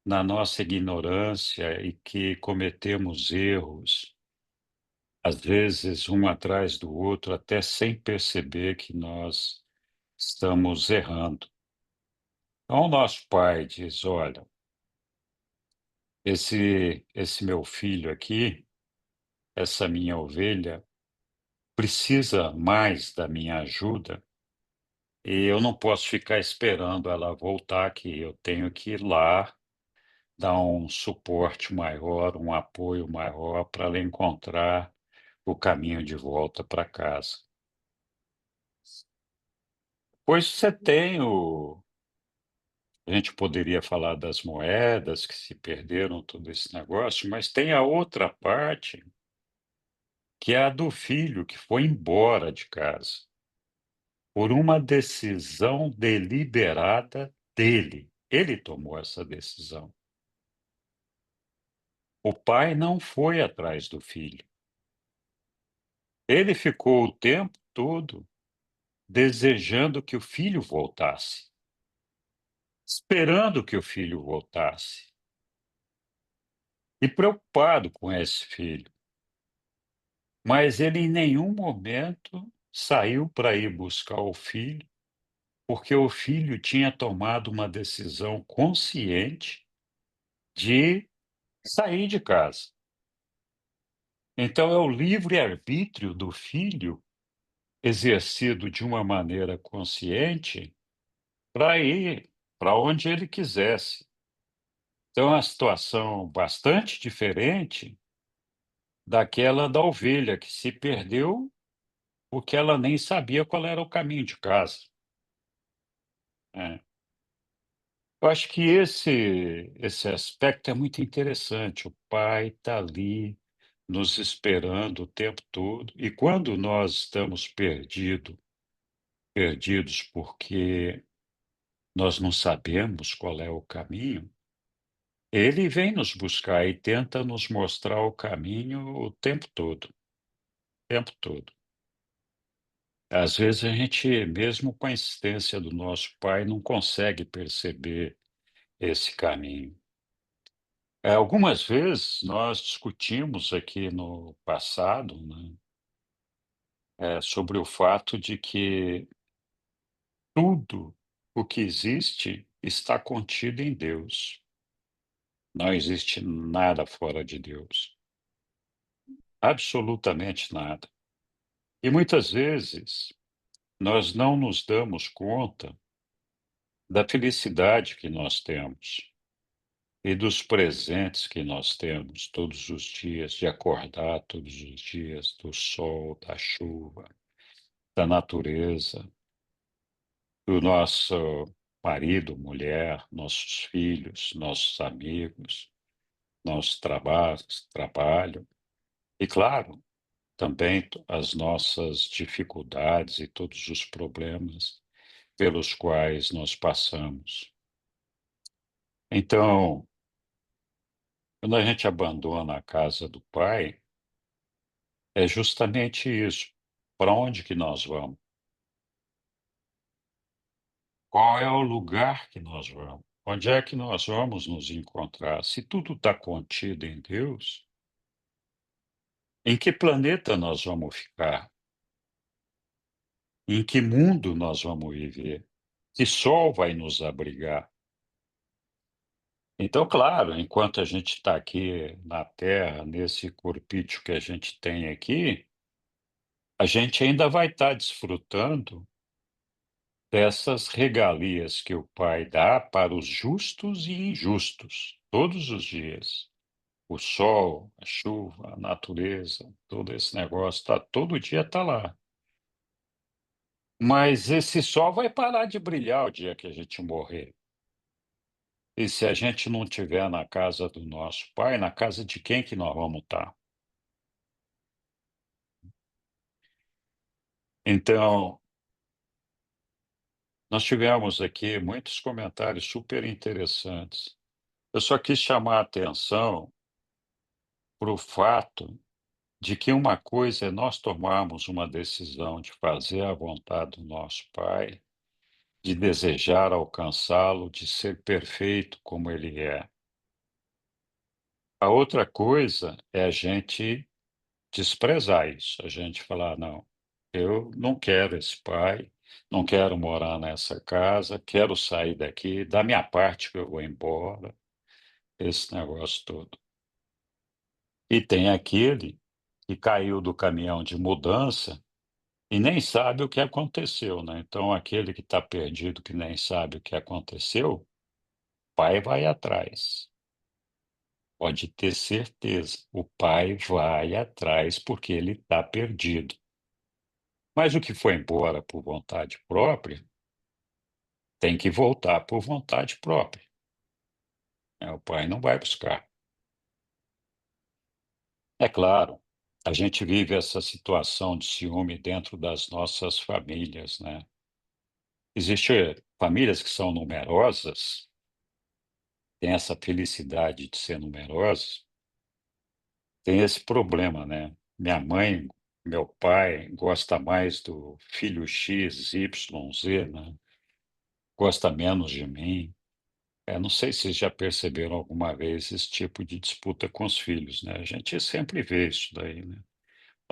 na nossa ignorância e que cometemos erros, às vezes um atrás do outro, até sem perceber que nós estamos errando. Então, o nosso pai diz: olha, esse meu filho aqui, essa minha ovelha, precisa mais da minha ajuda e eu não posso ficar esperando ela voltar aqui. Eu tenho que ir lá dar um suporte maior, um apoio maior para ela encontrar o caminho de volta para casa. Pois você tem a gente poderia falar das moedas que se perderam, todo esse negócio, mas tem a outra parte, que é a do filho que foi embora de casa, por uma decisão deliberada dele. Ele tomou essa decisão. O pai não foi atrás do filho. Ele ficou o tempo todo desejando que o filho voltasse, esperando que o filho voltasse e preocupado com esse filho. Mas ele em nenhum momento saiu para ir buscar o filho, porque o filho tinha tomado uma decisão consciente de sair de casa. Então é o livre-arbítrio do filho exercido de uma maneira consciente para ir para onde ele quisesse. Então é uma situação bastante diferente daquela da ovelha que se perdeu porque ela nem sabia qual era o caminho de casa. É. Eu acho que esse aspecto é muito interessante. O pai está ali nos esperando o tempo todo, e quando nós estamos perdidos porque nós não sabemos qual é o caminho, ele vem nos buscar e tenta nos mostrar o caminho o tempo todo, o tempo todo. Às vezes a gente, mesmo com a insistência do nosso pai, não consegue perceber esse caminho. Algumas vezes nós discutimos aqui no passado, né, sobre o fato de que tudo o que existe está contido em Deus. Não existe nada fora de Deus, absolutamente nada. E muitas vezes nós não nos damos conta da felicidade que nós temos e dos presentes que nós temos todos os dias, de acordar todos os dias, do sol, da chuva, da natureza, do nosso marido, mulher, nossos filhos, nossos amigos, nosso trabalho e, claro, também as nossas dificuldades e todos os problemas pelos quais nós passamos. Então, quando a gente abandona a casa do Pai, é justamente isso. Para onde que nós vamos? Qual é o lugar que nós vamos? Onde é que nós vamos nos encontrar? Se tudo está contido em Deus, em que planeta nós vamos ficar? Em que mundo nós vamos viver? Que sol vai nos abrigar? Então, claro, enquanto a gente está aqui na Terra, nesse corpício que a gente tem aqui, a gente ainda vai estar desfrutando dessas regalias que o Pai dá para os justos e injustos, todos os dias. O sol, a chuva, a natureza, todo esse negócio, todo dia está lá. Mas esse sol vai parar de brilhar o dia que a gente morrer. E se a gente não estiver na casa do nosso Pai, na casa de quem que nós vamos estar? Então, nós tivemos aqui muitos comentários super interessantes. Eu só quis chamar a atenção para o fato de que uma coisa é nós tomarmos uma decisão de fazer a vontade do nosso Pai, de desejar alcançá-lo, de ser perfeito como ele é. A outra coisa é a gente desprezar isso, a gente falar: "Não, eu não quero esse pai, não quero morar nessa casa, quero sair daqui, da minha parte que eu vou embora", esse negócio todo. E tem aquele que caiu do caminhão de mudança e nem sabe o que aconteceu, né. Então aquele que está perdido, que nem sabe o que aconteceu, o pai vai atrás. Pode ter certeza, o pai vai atrás porque ele está perdido. Mas o que foi embora por vontade própria, tem que voltar por vontade própria, né, o pai não vai buscar. É claro, a gente vive essa situação de ciúme dentro das nossas famílias, né. Existe famílias que são numerosas, têm essa felicidade de ser numerosas, tem esse problema, né. Minha mãe, meu pai gosta mais do filho X, Y, Z, né, gosta menos de mim. Não sei se já perceberam alguma vez esse tipo de disputa com os filhos, né, a gente sempre vê isso daí, né.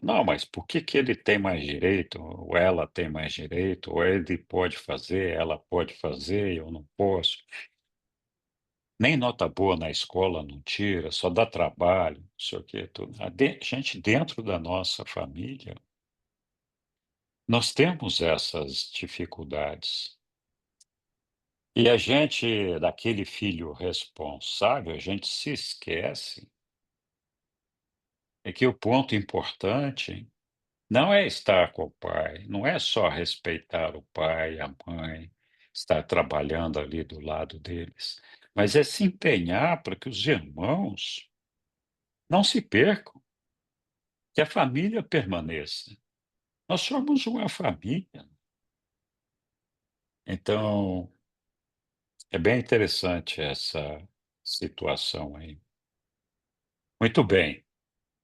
Não, mas por que que ele tem mais direito, ou ela tem mais direito, ou ele pode fazer, ela pode fazer, eu não posso. Nem nota boa na escola não tira, só dá trabalho, não sei o quê, tudo. Gente, dentro da nossa família, nós temos essas dificuldades. E a gente, daquele filho responsável, a gente se esquece que o ponto importante não é estar com o pai, não é só respeitar o pai, a mãe, estar trabalhando ali do lado deles, mas é se empenhar para que os irmãos não se percam, que a família permaneça. Nós somos uma família. Então, é bem interessante essa situação aí. Muito bem.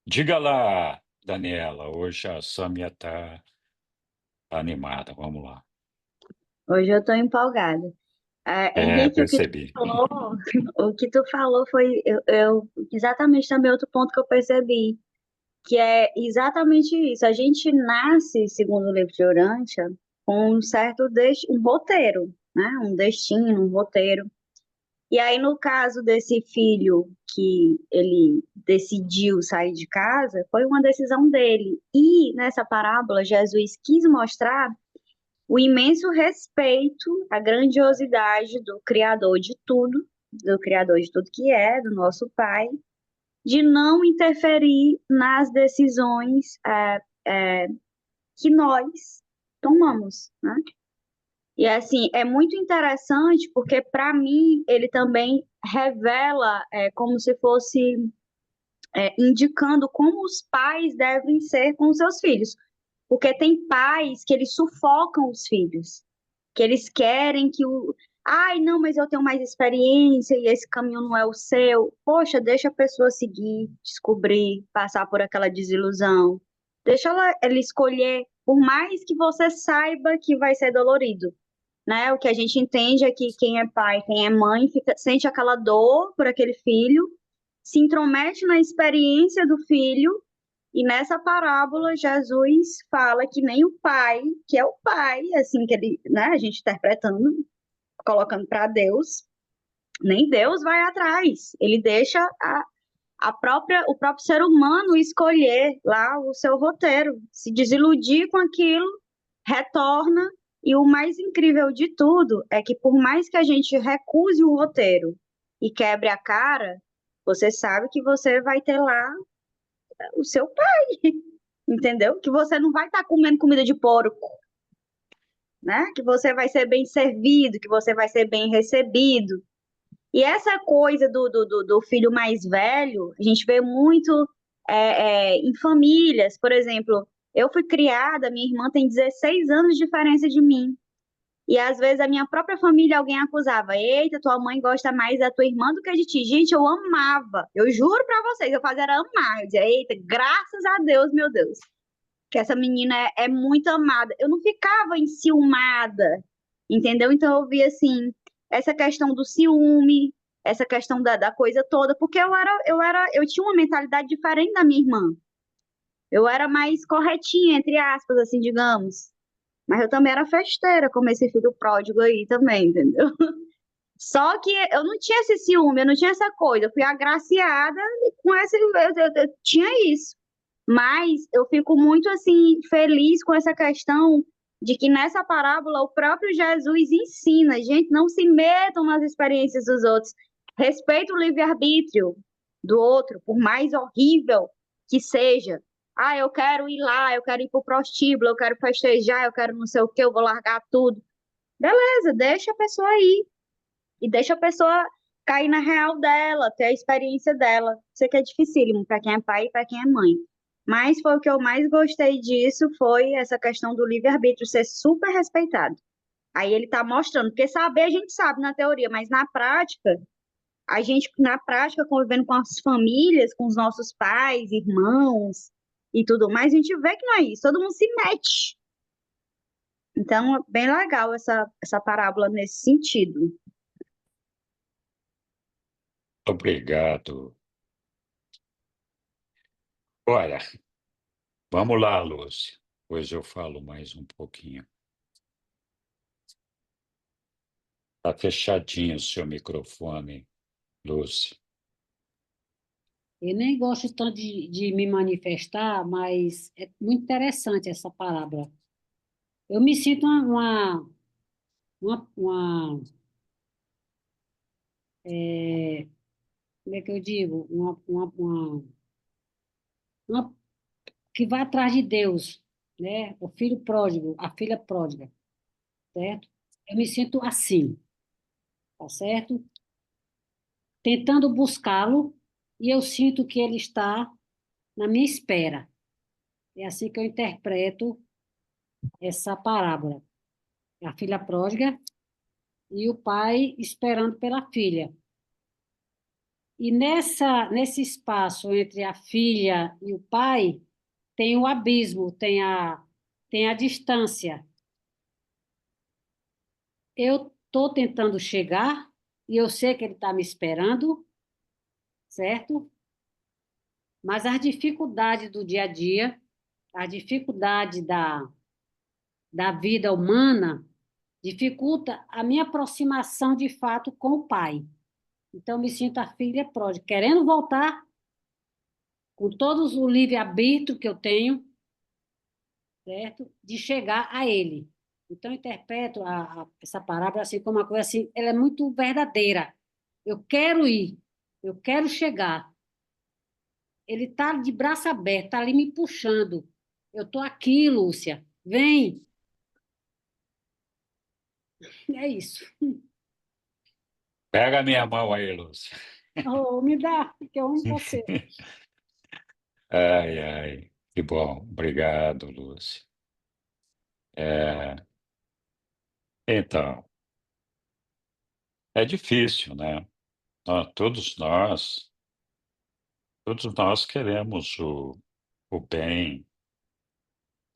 Diga lá, Daniela, hoje a Sâmia está Tá animada, vamos lá. Hoje eu estou empolgada. Henrique, Percebi. o que tu falou foi exatamente também outro ponto que eu percebi, que é exatamente isso. A gente nasce, segundo o livro de Urântia, com um certo um roteiro, né? Um destino, um roteiro. E aí, no caso desse filho que ele decidiu sair de casa, foi uma decisão dele. E nessa parábola, Jesus quis mostrar o imenso respeito, a grandiosidade do Criador de tudo, do Criador de tudo que é, do nosso Pai, de não interferir nas decisões que nós tomamos, né? E assim, é muito interessante porque, para mim, ele também revela como se fosse indicando como os pais devem ser com seus filhos. Porque tem pais que eles sufocam os filhos, que eles querem que o. Ai, não, mas eu tenho mais experiência e esse caminho não é o seu. Poxa, deixa a pessoa seguir, descobrir, passar por aquela desilusão. Deixa ela escolher, por mais que você saiba que vai ser dolorido, né? O que a gente entende é que quem é pai, quem é mãe, sente aquela dor por aquele filho, se intromete na experiência do filho, e nessa parábola Jesus fala que nem o pai, que é o pai, assim que ele, né, a gente interpretando, colocando para Deus, nem Deus vai atrás. Ele deixa o próprio ser humano escolher lá o seu roteiro, se desiludir com aquilo, retorna. E o mais incrível de tudo é que, por mais que a gente recuse o roteiro e quebre a cara, você sabe que você vai ter lá o seu pai, entendeu? Que você não vai estar comendo comida de porco, né? Que você vai ser bem servido, que você vai ser bem recebido. E essa coisa do filho mais velho, a gente vê muito em famílias. Por exemplo, eu fui criada, minha irmã tem 16 anos de diferença de mim. E às vezes a minha própria família, alguém acusava: eita, tua mãe gosta mais da tua irmã do que de ti. Gente, eu amava. Eu juro pra vocês, eu fazia era amar. Eu dizia: eita, graças a Deus, meu Deus, que essa menina é muito amada. Eu não ficava enciumada, entendeu? Então eu via assim, essa questão do ciúme, essa questão da coisa toda, porque eu tinha uma mentalidade diferente da minha irmã. Eu era mais corretinha, entre aspas, assim, digamos. Mas eu também era festeira, como esse filho pródigo aí também, entendeu? Só que eu não tinha esse ciúme, eu não tinha essa coisa. Eu fui agraciada com esse. Eu tinha isso. Mas eu fico muito assim feliz com essa questão de que nessa parábola o próprio Jesus ensina, gente, não se metam nas experiências dos outros. Respeita o livre-arbítrio do outro, por mais horrível que seja. Ah, eu quero ir lá, eu quero ir pro prostíbulo, eu quero festejar, eu quero não sei o quê, eu vou largar tudo. Beleza, deixa a pessoa ir. E deixa a pessoa cair na real dela, ter a experiência dela. Sei que é dificílimo para quem é pai e para quem é mãe. Mas foi o que eu mais gostei disso, foi essa questão do livre-arbítrio ser super respeitado. Aí ele está mostrando, porque saber a gente sabe na teoria, mas na prática, a gente, na prática, convivendo com as famílias, com os nossos pais, irmãos e tudo mais, a gente vê que não é isso, todo mundo se mete. Então, é bem legal essa parábola nesse sentido. Obrigado. Olha, vamos lá, Lúcia. Depois eu falo mais um pouquinho. Está fechadinho o seu microfone, Lúcia. Eu nem gosto tanto de me manifestar, mas é muito interessante essa parábola. Eu me sinto como é que eu digo? Uma que vai atrás de Deus, né? O filho pródigo, a filha pródiga, certo? Eu me sinto assim, tá certo? Tentando buscá-lo e eu sinto que ele está na minha espera. É assim que eu interpreto essa parábola. A filha pródiga e o pai esperando pela filha. E nesse espaço entre a filha e o pai, tem o abismo, tem tem a distância. Eu estou tentando chegar e eu sei que ele está me esperando, certo? Mas as dificuldades do dia a dia, a dificuldade da vida humana, dificulta a minha aproximação de fato com o pai. Então, me sinto a filha pródiga, querendo voltar com todos o livre-arbítrio que eu tenho, certo? De chegar a ele. Então, eu interpreto essa parábola assim como uma coisa assim, ela é muito verdadeira. Eu quero ir, eu quero chegar. Ele está de braço aberto, está ali me puxando. Eu estou aqui, Lúcia. Vem. É isso. Pega a minha mão aí, Lúcia. Oh, me dá, que eu amo você. Ai, ai, que bom. Obrigado, Lúcia. É, então, é difícil, né? Todos nós queremos o bem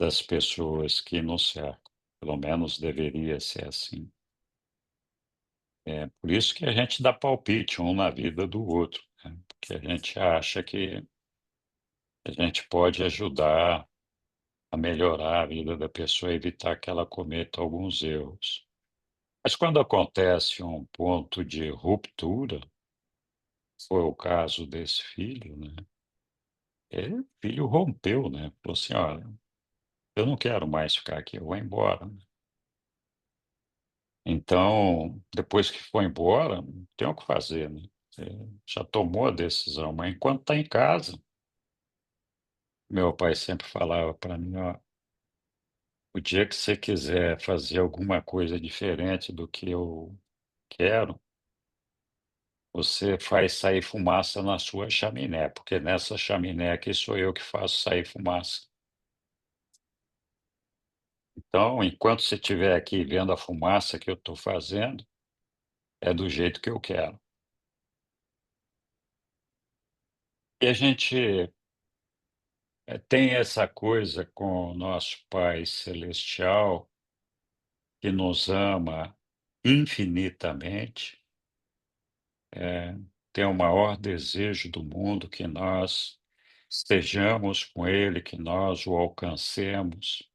das pessoas que nos cercam. Pelo menos deveria ser assim. É por isso que a gente dá palpite um na vida do outro, né? Porque a gente acha que a gente pode ajudar a melhorar a vida da pessoa, evitar que ela cometa alguns erros. Mas quando acontece um ponto de ruptura, foi o caso desse filho, né? O filho rompeu, né? Falou assim: olha, eu não quero mais ficar aqui, eu vou embora. Então, depois que foi embora, não tem o que fazer, né? Você já tomou a decisão, mas enquanto está em casa, meu pai sempre falava para mim: ó, o dia que você quiser fazer alguma coisa diferente do que eu quero, você faz sair fumaça na sua chaminé, porque nessa chaminé aqui sou eu que faço sair fumaça. Então, enquanto você estiver aqui vendo a fumaça que eu estou fazendo, é do jeito que eu quero. E a gente tem essa coisa com o nosso Pai Celestial, que nos ama infinitamente, tem o maior desejo do mundo que nós estejamos com Ele, que nós o alcancemos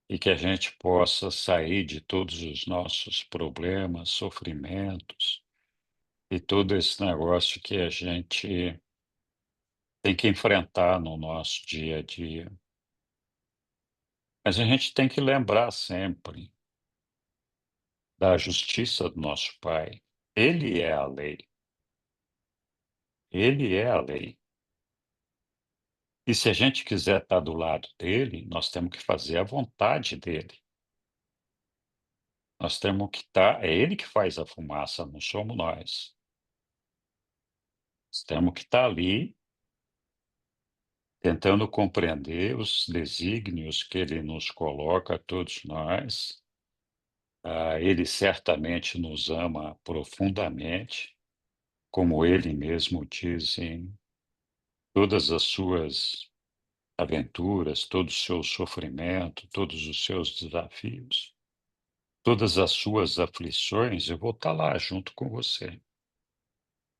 e que a gente possa sair de todos os nossos problemas, sofrimentos e todo esse negócio que a gente tem que enfrentar no nosso dia a dia. Mas a gente tem que lembrar sempre da justiça do nosso Pai. Ele é a lei. Ele é a lei. E se a gente quiser estar do lado dele, nós temos que fazer a vontade dele. Nós temos que estar. É ele que faz a fumaça, não somos nós. Nós temos que estar ali tentando compreender os desígnios que ele nos coloca a todos nós. Ele certamente nos ama profundamente, como ele mesmo diz em todas as suas aventuras, todo o seu sofrimento, todos os seus desafios, todas as suas aflições, eu vou estar lá junto com você.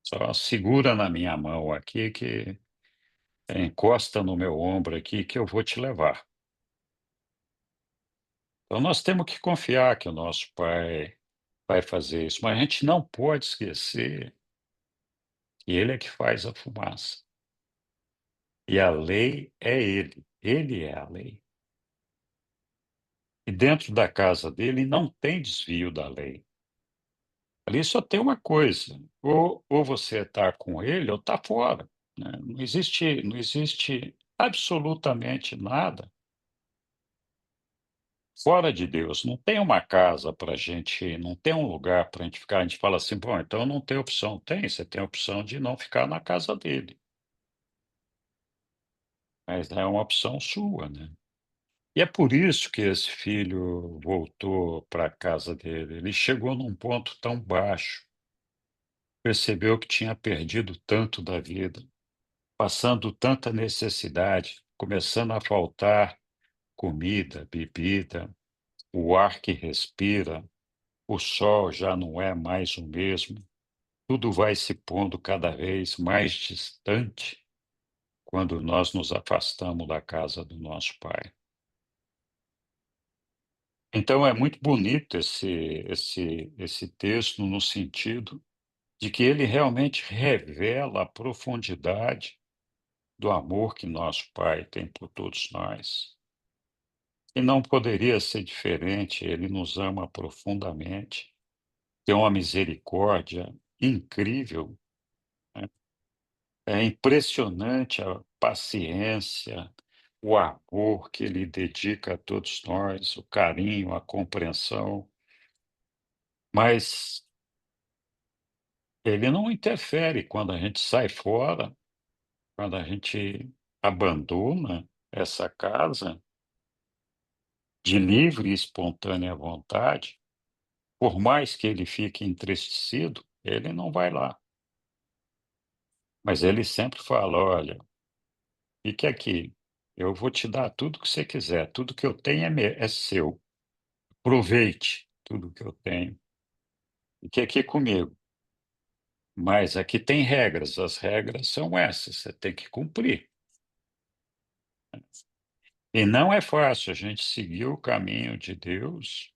Só segura na minha mão aqui que encosta no meu ombro aqui que eu vou te levar. Então nós temos que confiar que o nosso Pai vai fazer isso, mas a gente não pode esquecer que Ele é que faz a fumaça. E a lei é Ele é a lei. E dentro da casa dele não tem desvio da lei. Ali só tem uma coisa, ou você está com ele ou está fora, né? Não existe absolutamente nada fora de Deus. Não tem uma casa para a gente ir, não tem um lugar para a gente ficar. A gente fala assim: "Bom, então não tem opção". Tem, você tem a opção de não ficar na casa dele, mas é uma opção sua, né. E é por isso que esse filho voltou para a casa dele. Ele chegou num ponto tão baixo, percebeu que tinha perdido tanto da vida, passando tanta necessidade, começando a faltar comida, bebida, o ar que respira, o sol já não é mais o mesmo. Tudo vai se pondo cada vez mais distante quando nós nos afastamos da casa do nosso Pai. Então é muito bonito esse texto no sentido de que ele realmente revela a profundidade do amor que nosso Pai tem por todos nós. E não poderia ser diferente, ele nos ama profundamente, tem uma misericórdia incrível, né? É impressionante a paciência, o amor que ele dedica a todos nós, o carinho, a compreensão, mas ele não interfere quando a gente sai fora, quando a gente abandona essa casa de livre e espontânea vontade, por mais que ele fique entristecido, ele não vai lá. Mas ele sempre fala: "Olha, fique aqui, eu vou te dar tudo que você quiser, tudo que eu tenho é seu. Aproveite tudo que eu tenho, fique aqui comigo. Mas aqui tem regras, as regras são essas, você tem que cumprir". E não é fácil a gente seguir o caminho de Deus.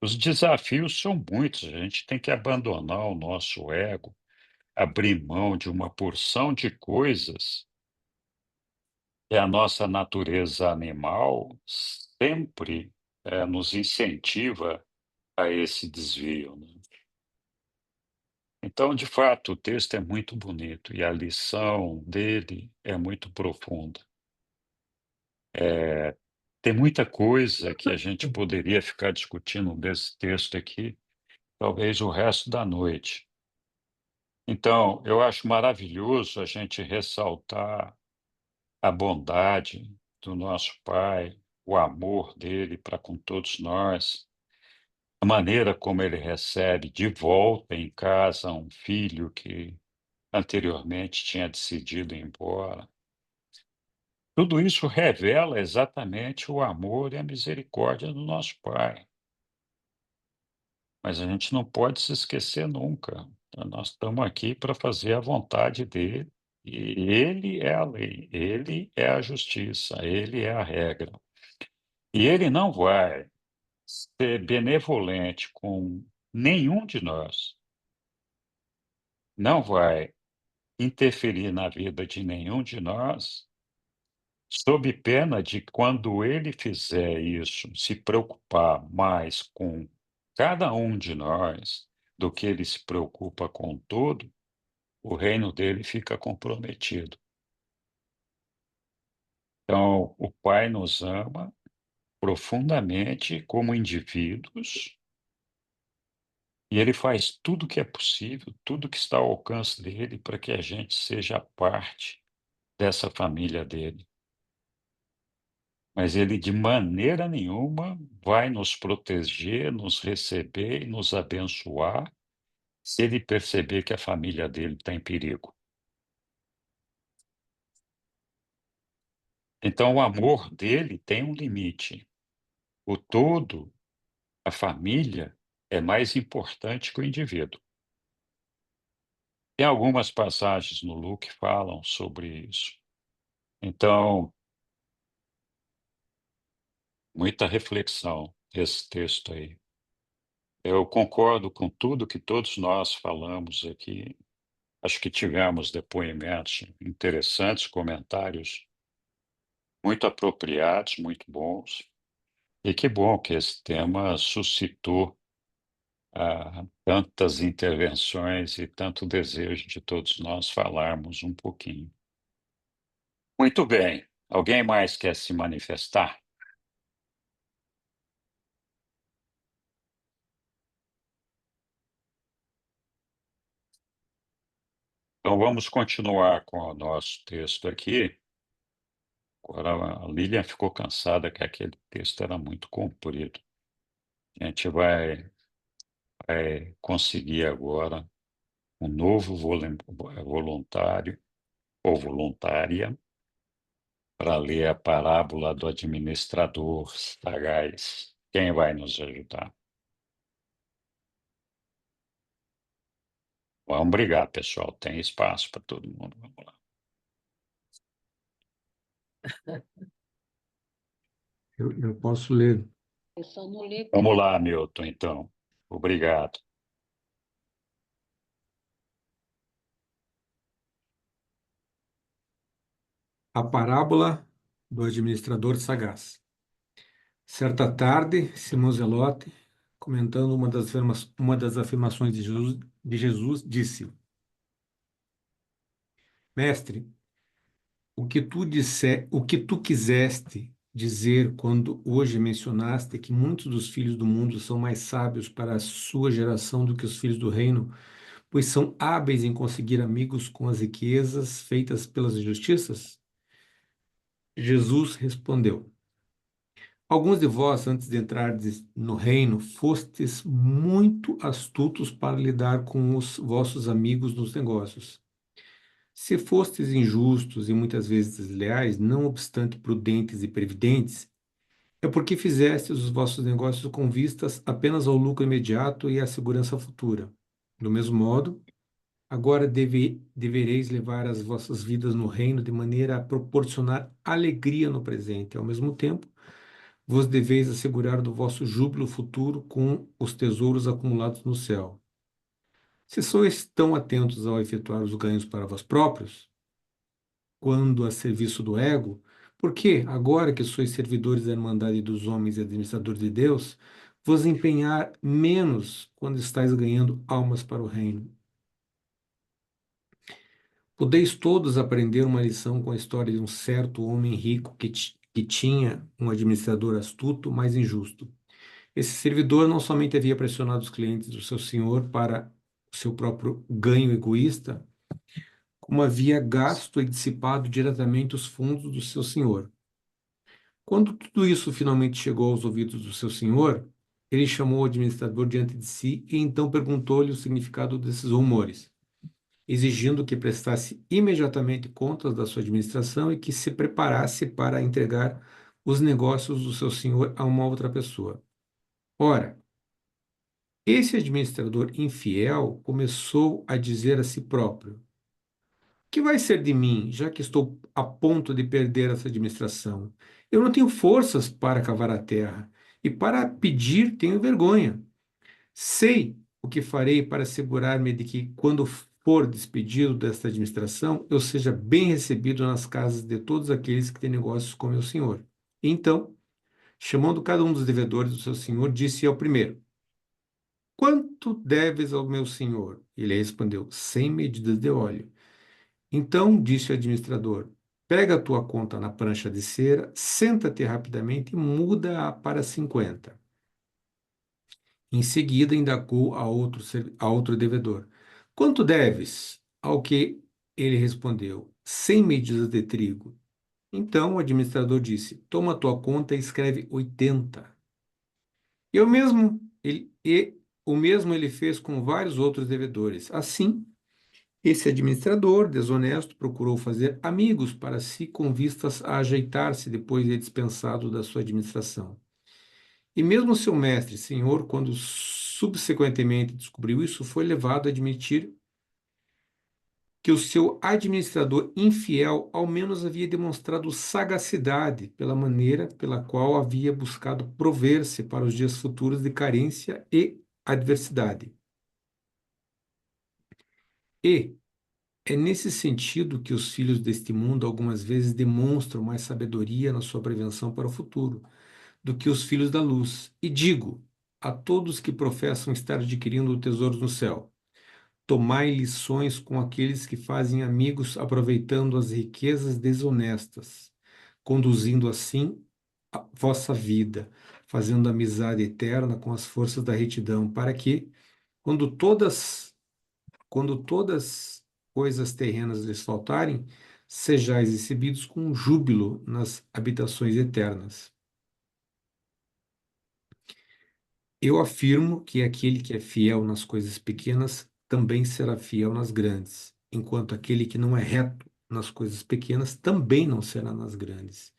Os desafios são muitos, a gente tem que abandonar o nosso ego, abrir mão de uma porção de coisas que a nossa natureza animal sempre, nos incentiva a esse desvio, né. Então, de fato, o texto é muito bonito e a lição dele é muito profunda. Tem muita coisa que a gente poderia ficar discutindo desse texto aqui, talvez o resto da noite. Então, eu acho maravilhoso a gente ressaltar a bondade do nosso Pai, o amor dele para com todos nós, a maneira como ele recebe de volta em casa um filho que anteriormente tinha decidido ir embora. Tudo isso revela exatamente o amor e a misericórdia do nosso Pai. Mas a gente não pode se esquecer nunca. Nós estamos aqui para fazer a vontade dele, e ele é a lei, ele é a justiça, ele é a regra. E ele não vai ser benevolente com nenhum de nós, não vai interferir na vida de nenhum de nós, sob pena de, quando ele fizer isso, se preocupar mais com cada um de nós do que ele se preocupa com o todo, o reino dele fica comprometido. Então, o Pai nos ama profundamente como indivíduos, e ele faz tudo o que é possível, tudo que está ao alcance dele para que a gente seja parte dessa família dele. Mas ele de maneira nenhuma vai nos proteger, nos receber e nos abençoar se ele perceber que a família dele está em perigo. Então o amor dele tem um limite. O todo, a família, é mais importante que o indivíduo. Tem algumas passagens no Lu que falam sobre isso. Então, muita reflexão esse texto aí. Eu concordo com tudo que todos nós falamos aqui. Acho que tivemos depoimentos interessantes, comentários muito apropriados, muito bons. E que bom que esse tema suscitou tantas intervenções e tanto desejo de todos nós falarmos um pouquinho. Muito bem. Alguém mais quer se manifestar? Então vamos continuar com o nosso texto aqui. Agora a Lilian ficou cansada que aquele texto era muito comprido. A gente vai conseguir agora um novo voluntário ou voluntária para ler a parábola do administrador sagaz. Quem vai nos ajudar? Vamos brigar, pessoal. Tem espaço para todo mundo. Vamos lá. Eu posso ler. Eu só não leio Vamos lá, Milton, então. Obrigado. A parábola do administrador sagaz. Certa tarde, Simão Zelote, comentando uma das afirmações de Jesus, disse: Mestre, o que tu quiseste dizer quando hoje mencionaste que muitos dos filhos do mundo são mais sábios para a sua geração do que os filhos do reino, pois são hábeis em conseguir amigos com as riquezas feitas pelas injustiças? Jesus respondeu: Alguns de vós, antes de entrardes no reino, fostes muito astutos para lidar com os vossos amigos nos negócios. Se fostes injustos e muitas vezes desleais, não obstante prudentes e previdentes, é porque fizestes os vossos negócios com vistas apenas ao lucro imediato e à segurança futura. Do mesmo modo, agora devereis levar as vossas vidas no reino de maneira a proporcionar alegria no presente. Ao mesmo tempo, vos deveis assegurar do vosso júbilo futuro com os tesouros acumulados no céu. Se sois tão atentos ao efetuar os ganhos para vós próprios, quando a serviço do ego, por que, agora que sois servidores da Irmandade dos homens e administradores de Deus, vos empenhar menos quando estáis ganhando almas para o reino? Podeis todos aprender uma lição com a história de um certo homem rico que tinha um administrador astuto, mas injusto. Esse servidor não somente havia pressionado os clientes do seu senhor para o seu próprio ganho egoísta, como havia gasto e dissipado diretamente os fundos do seu senhor. Quando tudo isso finalmente chegou aos ouvidos do seu senhor, ele chamou o administrador diante de si e então perguntou-lhe o significado desses rumores, exigindo que prestasse imediatamente contas da sua administração e que se preparasse para entregar os negócios do seu senhor a uma outra pessoa. Ora, esse administrador infiel começou a dizer a si próprio: que vai ser de mim, já que estou a ponto de perder essa administração? Eu não tenho forças para cavar a terra, e para pedir tenho vergonha. Sei o que farei para assegurar-me de que, quando for despedido desta administração, eu seja bem recebido nas casas de todos aqueles que têm negócios com meu senhor. Então, chamando cada um dos devedores do seu senhor, disse ao primeiro: Quanto deves ao meu senhor? Ele respondeu: 100 medidas de óleo. Então disse o administrador: Pega a tua conta na prancha de cera, senta-te rapidamente e muda-a para 50. Em seguida, indagou a outro devedor: Quanto deves? Ao que ele respondeu: 100 medidas de trigo. Então o administrador disse: Toma a tua conta e escreve 80. O mesmo ele fez com vários outros devedores. Assim, esse administrador desonesto procurou fazer amigos para si com vistas a ajeitar-se depois de dispensado da sua administração. E mesmo seu mestre, senhor, quando subsequentemente descobriu isso, foi levado a admitir que o seu administrador infiel ao menos havia demonstrado sagacidade pela maneira pela qual havia buscado prover-se para os dias futuros de carência e adversidade. E é nesse sentido que os filhos deste mundo algumas vezes demonstram mais sabedoria na sua prevenção para o futuro do que os filhos da luz. E digo a todos que professam estar adquirindo tesouros no céu: tomai lições com aqueles que fazem amigos aproveitando as riquezas desonestas, conduzindo assim a vossa vida, fazendo amizade eterna com as forças da retidão, para que, quando todas coisas terrenas lhes faltarem, sejais recebidos com júbilo nas habitações eternas. Eu afirmo que aquele que é fiel nas coisas pequenas também será fiel nas grandes, enquanto aquele que não é reto nas coisas pequenas, também não será nas grandes.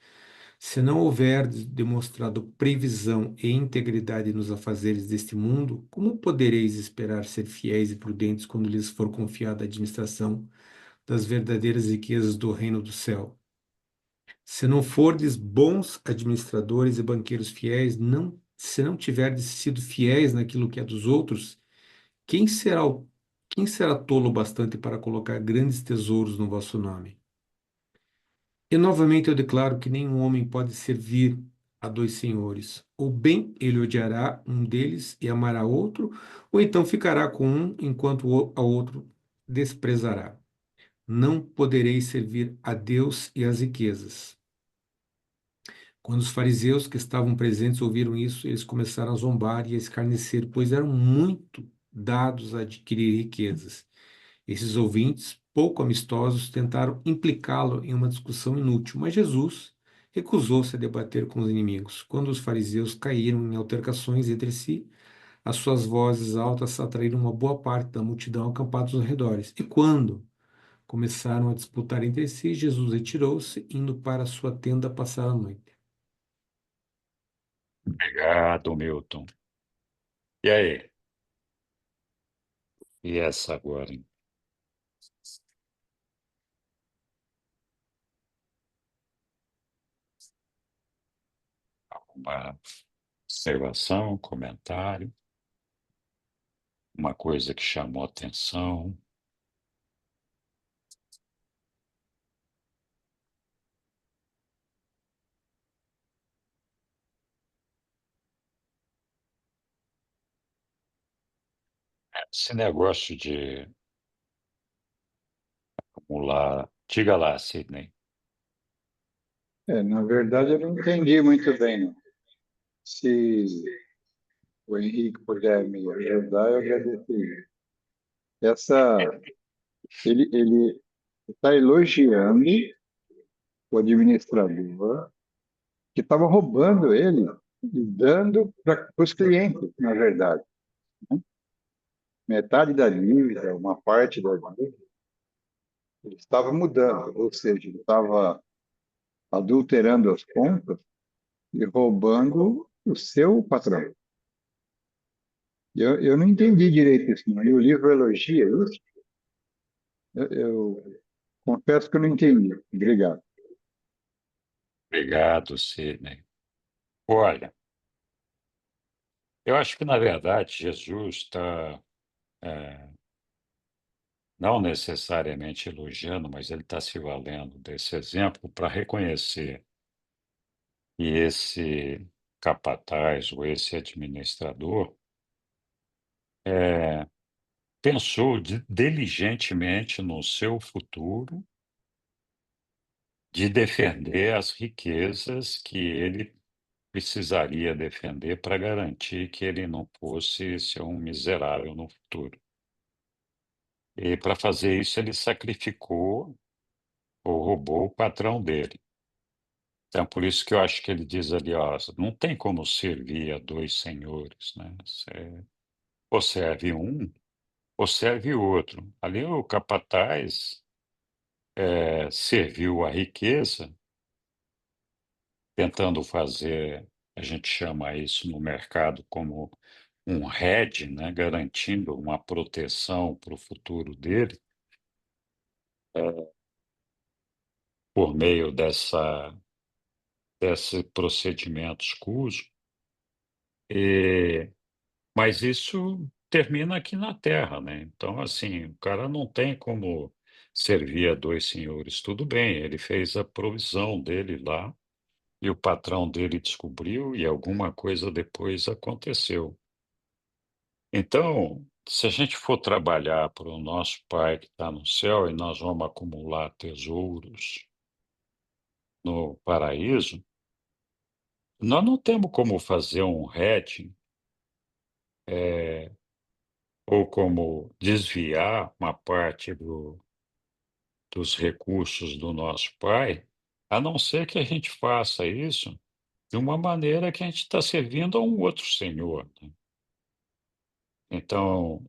Se não houver demonstrado previsão e integridade nos afazeres deste mundo, como podereis esperar ser fiéis e prudentes quando lhes for confiada a administração das verdadeiras riquezas do reino do céu? Se não fordes bons administradores e banqueiros fiéis, se não tiverdes sido fiéis naquilo que é dos outros, quem será quem será tolo bastante para colocar grandes tesouros no vosso nome? E novamente eu declaro que nenhum homem pode servir a dois senhores. Ou bem ele odiará um deles e amará outro, ou então ficará com um enquanto ao outro desprezará. Não podereis servir a Deus e às riquezas. Quando os fariseus que estavam presentes ouviram isso, eles começaram a zombar e a escarnecer, pois eram muito dados a adquirir riquezas. Esses ouvintes, pouco amistosos, tentaram implicá-lo em uma discussão inútil, mas Jesus recusou-se a debater com os inimigos. Quando os fariseus caíram em altercações entre si, as suas vozes altas atraíram uma boa parte da multidão acampada aos redores. E quando começaram a disputar entre si, Jesus retirou-se, indo para a sua tenda passar a noite. Obrigado, Milton. E aí? E essa agora, hein? Uma observação, comentário, uma coisa que chamou atenção. Esse negócio de acumular. Diga lá, Sidney. Na verdade, eu não entendi muito bem, não. Se o Henrique puder me ajudar, eu agradeceria. Essa, ele está elogiando o administrador que estava roubando ele e dando para os clientes, na verdade, né? Metade da dívida, uma parte da dívida, ele estava mudando, ou seja, ele estava adulterando as contas e roubando o seu patrão. Eu não entendi direito isso, não. E o livro elogia isso? Eu confesso que eu não entendi. Obrigado. Obrigado, Sidney. Olha, eu acho que, na verdade, Jesus está não necessariamente elogiando, mas ele está se valendo desse exemplo para reconhecer que esse capataz ou esse administrador pensou diligentemente no seu futuro de defender as riquezas que ele precisaria defender para garantir que ele não fosse ser um miserável no futuro. E para fazer isso, ele sacrificou ou roubou o patrão dele. Então, por isso que eu acho que ele diz ali, ó, não tem como servir a dois senhores, né? Você ou serve um, ou serve o outro. Ali o capataz serviu a riqueza, tentando fazer, a gente chama isso no mercado como um hedge, né? Garantindo uma proteção para o futuro dele, por meio desse procedimento escuso. E Mas isso termina aqui na Terra, né? Então, assim, o cara não tem como servir a dois senhores. Tudo bem, ele fez a provisão dele lá e o patrão dele descobriu e alguma coisa depois aconteceu. Então, se a gente for trabalhar para o nosso Pai que está no céu e nós vamos acumular tesouros no paraíso, nós não temos como fazer um hedging ou como desviar uma parte dos recursos do nosso pai, a não ser que a gente faça isso de uma maneira que a gente está servindo a um outro senhor, né. Então,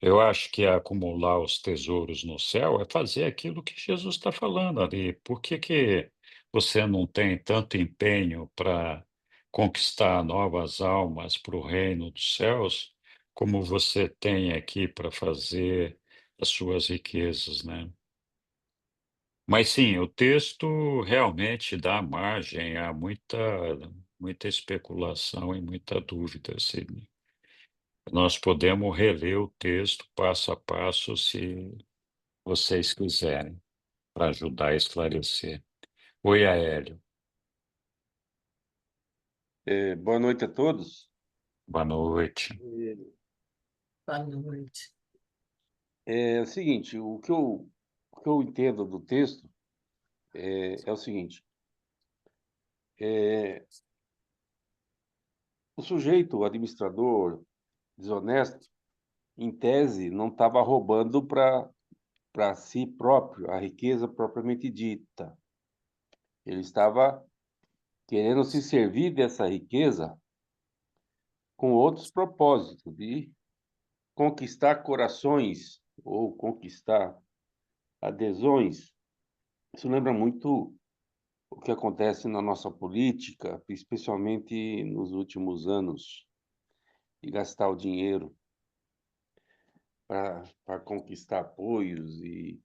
Eu acho que acumular os tesouros no céu é fazer aquilo que Jesus está falando ali. Por que que você não tem tanto empenho para conquistar novas almas para o reino dos céus, como você tem aqui para fazer as suas riquezas, né? Mas sim, o texto realmente dá margem a muita especulação e muita dúvida, assim. Nós podemos reler o texto passo a passo, se vocês quiserem, para ajudar a esclarecer. Oi, Aélio. Boa noite a todos. Boa noite. Boa noite. É o seguinte, o que eu entendo do texto é o seguinte: o sujeito, o administrador desonesto, em tese, não estava roubando para si próprio a riqueza propriamente dita. Ele estava querendo se servir dessa riqueza com outros propósitos, de conquistar corações ou conquistar adesões. Isso lembra muito o que acontece na nossa política, especialmente nos últimos anos, de gastar o dinheiro para conquistar apoios e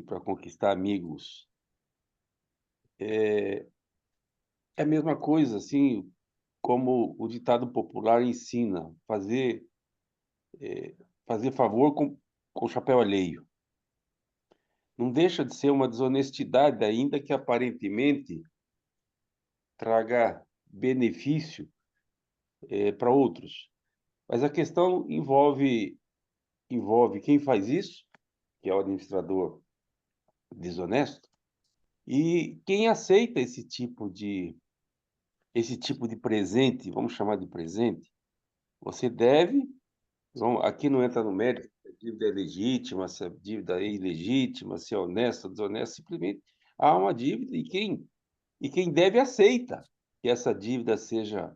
para conquistar amigos. É a mesma coisa, assim, como o ditado popular ensina, fazer favor com chapéu alheio. Não deixa de ser uma desonestidade, ainda que aparentemente traga benefício para outros. Mas a questão envolve quem faz isso, que é o administrador desonesto, e quem aceita esse tipo de presente, vamos chamar de presente. Você deve, aqui não entra no mérito se a dívida é legítima, se a dívida é ilegítima, se é honesta ou desonesta, simplesmente há uma dívida e quem deve aceita que essa dívida seja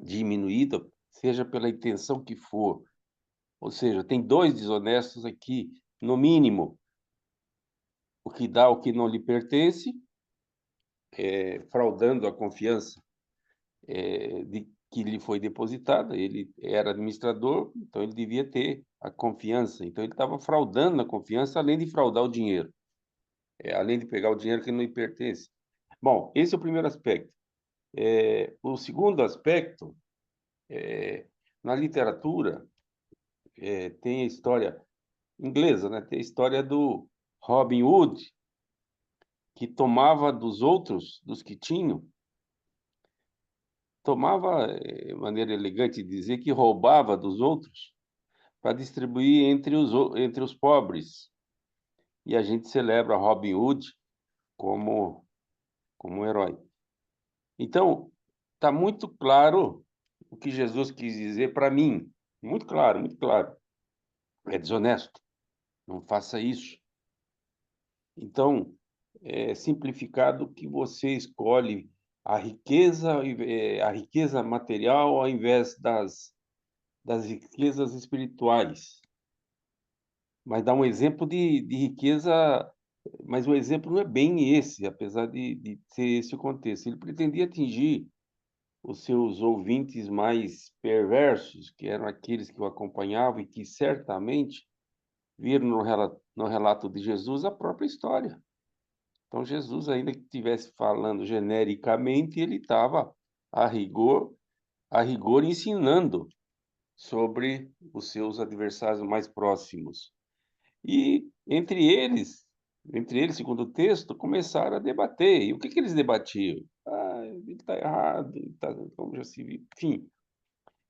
diminuída, seja pela intenção que for. Ou seja, tem dois desonestos aqui, no mínimo, o que dá o que não lhe pertence, fraudando a confiança de que lhe foi depositada. Ele era administrador, então ele devia ter a confiança. Então ele estava fraudando a confiança, além de fraudar o dinheiro, além de pegar o dinheiro que não lhe pertence. Bom, esse é o primeiro aspecto. O segundo aspecto, na literatura, tem a história inglesa, né? Tem a história do Robin Hood, que tomava dos outros, dos que tinham, tomava, maneira elegante de dizer, que roubava dos outros para distribuir entre os pobres. E a gente celebra Robin Hood como um herói. Então, está muito claro o que Jesus quis dizer para mim. Muito claro, muito claro. É desonesto. Não faça isso. Então, é simplificado que você escolhe a riqueza material ao invés das riquezas espirituais. Mas dá um exemplo de riqueza, mas o exemplo não é bem esse, apesar de ser esse o contexto. Ele pretendia atingir os seus ouvintes mais perversos, que eram aqueles que o acompanhavam e que certamente viram no relato de Jesus a própria história. Então, Jesus, ainda que estivesse falando genericamente, ele estava, a rigor, ensinando sobre os seus adversários mais próximos. E entre eles, segundo o texto, começaram a debater. E o que eles debatiam? Ele está errado, como já se viu, enfim.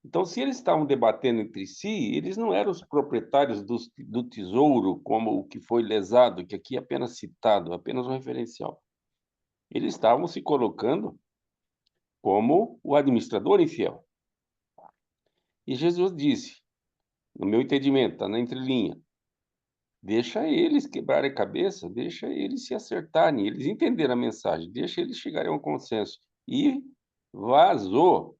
Então, se eles estavam debatendo entre si, eles não eram os proprietários do tesouro, como o que foi lesado, que aqui é apenas citado, apenas um referencial. Eles estavam se colocando como o administrador infiel. E Jesus disse, no meu entendimento, está na entrelinha, deixa eles quebrarem a cabeça, deixa eles se acertarem, eles entenderam a mensagem, deixa eles chegarem a um consenso. E vazou.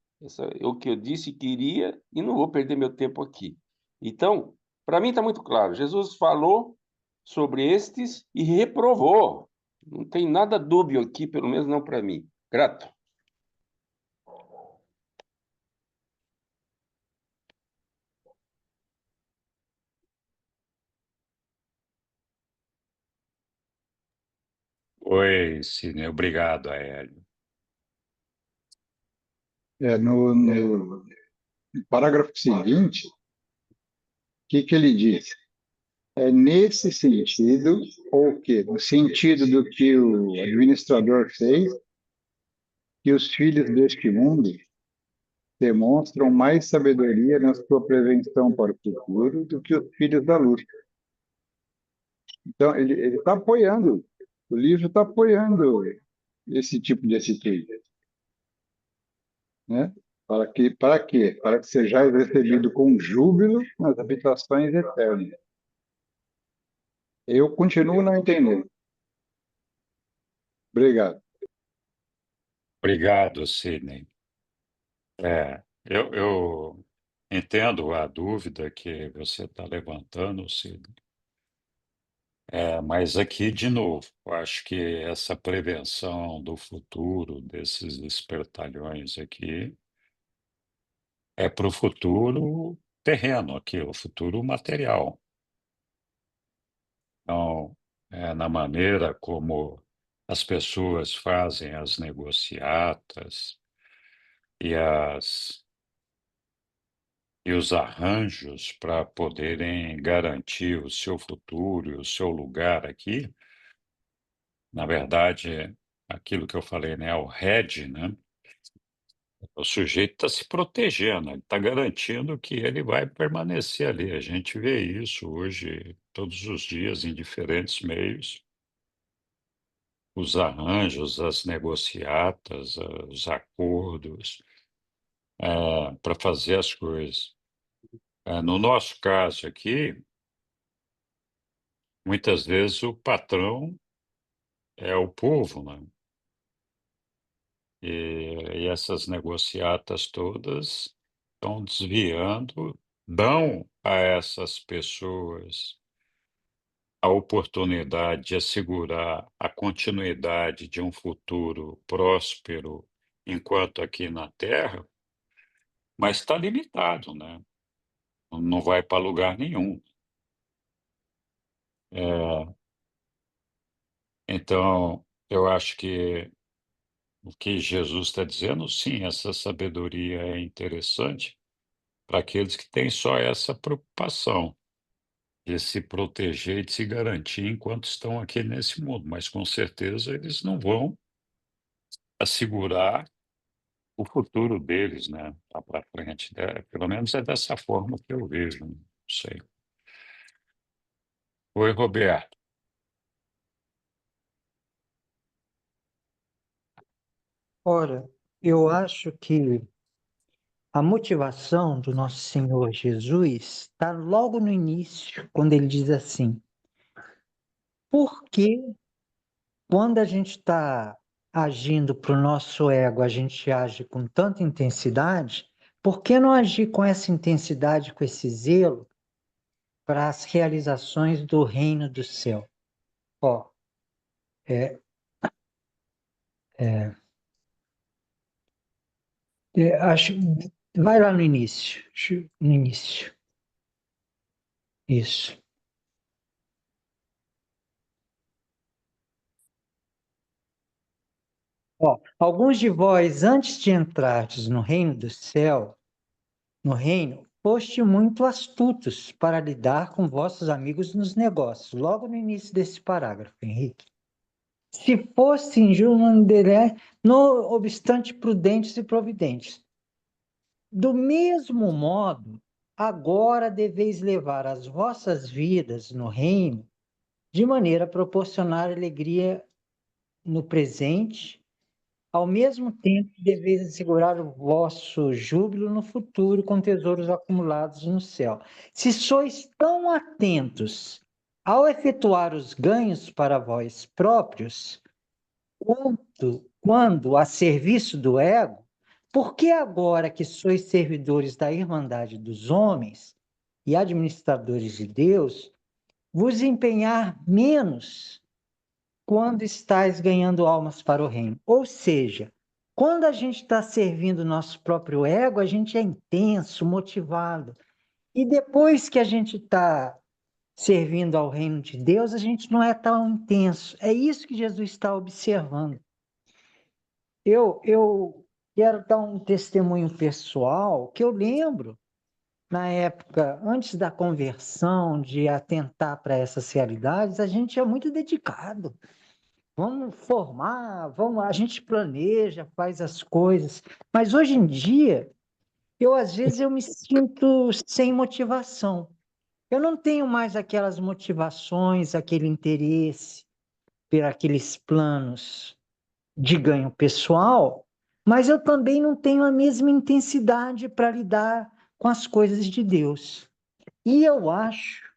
É o que eu disse que iria e não vou perder meu tempo aqui. Então, Para mim está muito claro. Jesus falou sobre estes e reprovou. Não tem nada dúbio aqui, pelo menos não para mim. Grato. Oi, Sidney, obrigado, Aélio. No parágrafo seguinte, o que ele diz? É nesse sentido, ou o quê? No sentido do que o administrador fez, que os filhos deste mundo demonstram mais sabedoria na sua prevenção para o futuro do que os filhos da luz. Então, ele está apoiando, o livro está apoiando esse tipo de atitude, né? Para quê? Para que sejais recebido com júbilo nas habitações eternas. Eu continuo não entendendo. Obrigado. Obrigado, Sidney. Eu entendo a dúvida que você está levantando, Sidney. Mas aqui, de novo, eu acho que essa prevenção do futuro desses espertalhões aqui é para o futuro terreno aqui, o futuro material. Então, na maneira como as pessoas fazem as negociatas e os arranjos para poderem garantir o seu futuro e o seu lugar aqui, na verdade, aquilo que eu falei, né, o hedge, né? O sujeito está se protegendo, ele está garantindo que ele vai permanecer ali. A gente vê isso hoje, todos os dias, em diferentes meios. Os arranjos, as negociatas, os acordos, para fazer as coisas. No nosso caso aqui, muitas vezes o patrão é o povo, né? E essas negociatas todas estão desviando, dão a essas pessoas a oportunidade de assegurar a continuidade de um futuro próspero enquanto aqui na Terra, mas está limitado, né? Não vai para lugar nenhum. Então, eu acho que o que Jesus está dizendo, sim, essa sabedoria é interessante para aqueles que têm só essa preocupação de se proteger e de se garantir enquanto estão aqui nesse mundo, mas com certeza eles não vão assegurar o futuro deles, né, lá para frente. Pelo menos é dessa forma que eu vejo, não sei. Oi, Roberto. Ora, eu acho que a motivação do nosso Senhor Jesus está logo no início, quando ele diz assim: por que quando a gente está agindo para o nosso ego, a gente age com tanta intensidade? Por que não agir com essa intensidade, com esse zelo, para as realizações do reino do céu? Ó, é, é, acho, vai lá no início, no início. Isso. Ó, alguns de vós, antes de entrardes no reino do céu, no reino, foste muito astutos para lidar com vossos amigos nos negócios, logo no início desse parágrafo, Henrique. Se fossem no obstante prudentes e providentes. Do mesmo modo, agora deveis levar as vossas vidas no reino de maneira a proporcionar alegria no presente. Ao mesmo tempo, deveis assegurar o vosso júbilo no futuro com tesouros acumulados no céu. Se sois tão atentos ao efetuar os ganhos para vós próprios, quando a serviço do ego, por que agora que sois servidores da Irmandade dos homens, e administradores de Deus, vos empenhar menos quando estáis ganhando almas para o reino. Ou seja, quando a gente está servindo o nosso próprio ego, a gente é intenso, motivado. E depois que a gente está servindo ao reino de Deus, a gente não é tão intenso. É isso que Jesus está observando. Eu quero dar um testemunho pessoal que eu lembro, na época, antes da conversão, de atentar para essas realidades, a gente é muito dedicado. Vamos formar, a gente planeja, faz as coisas. Mas hoje em dia, às vezes eu me sinto sem motivação. Eu não tenho mais aquelas motivações, aquele interesse por aqueles planos de ganho pessoal, mas eu também não tenho a mesma intensidade para lidar com as coisas de Deus. E eu acho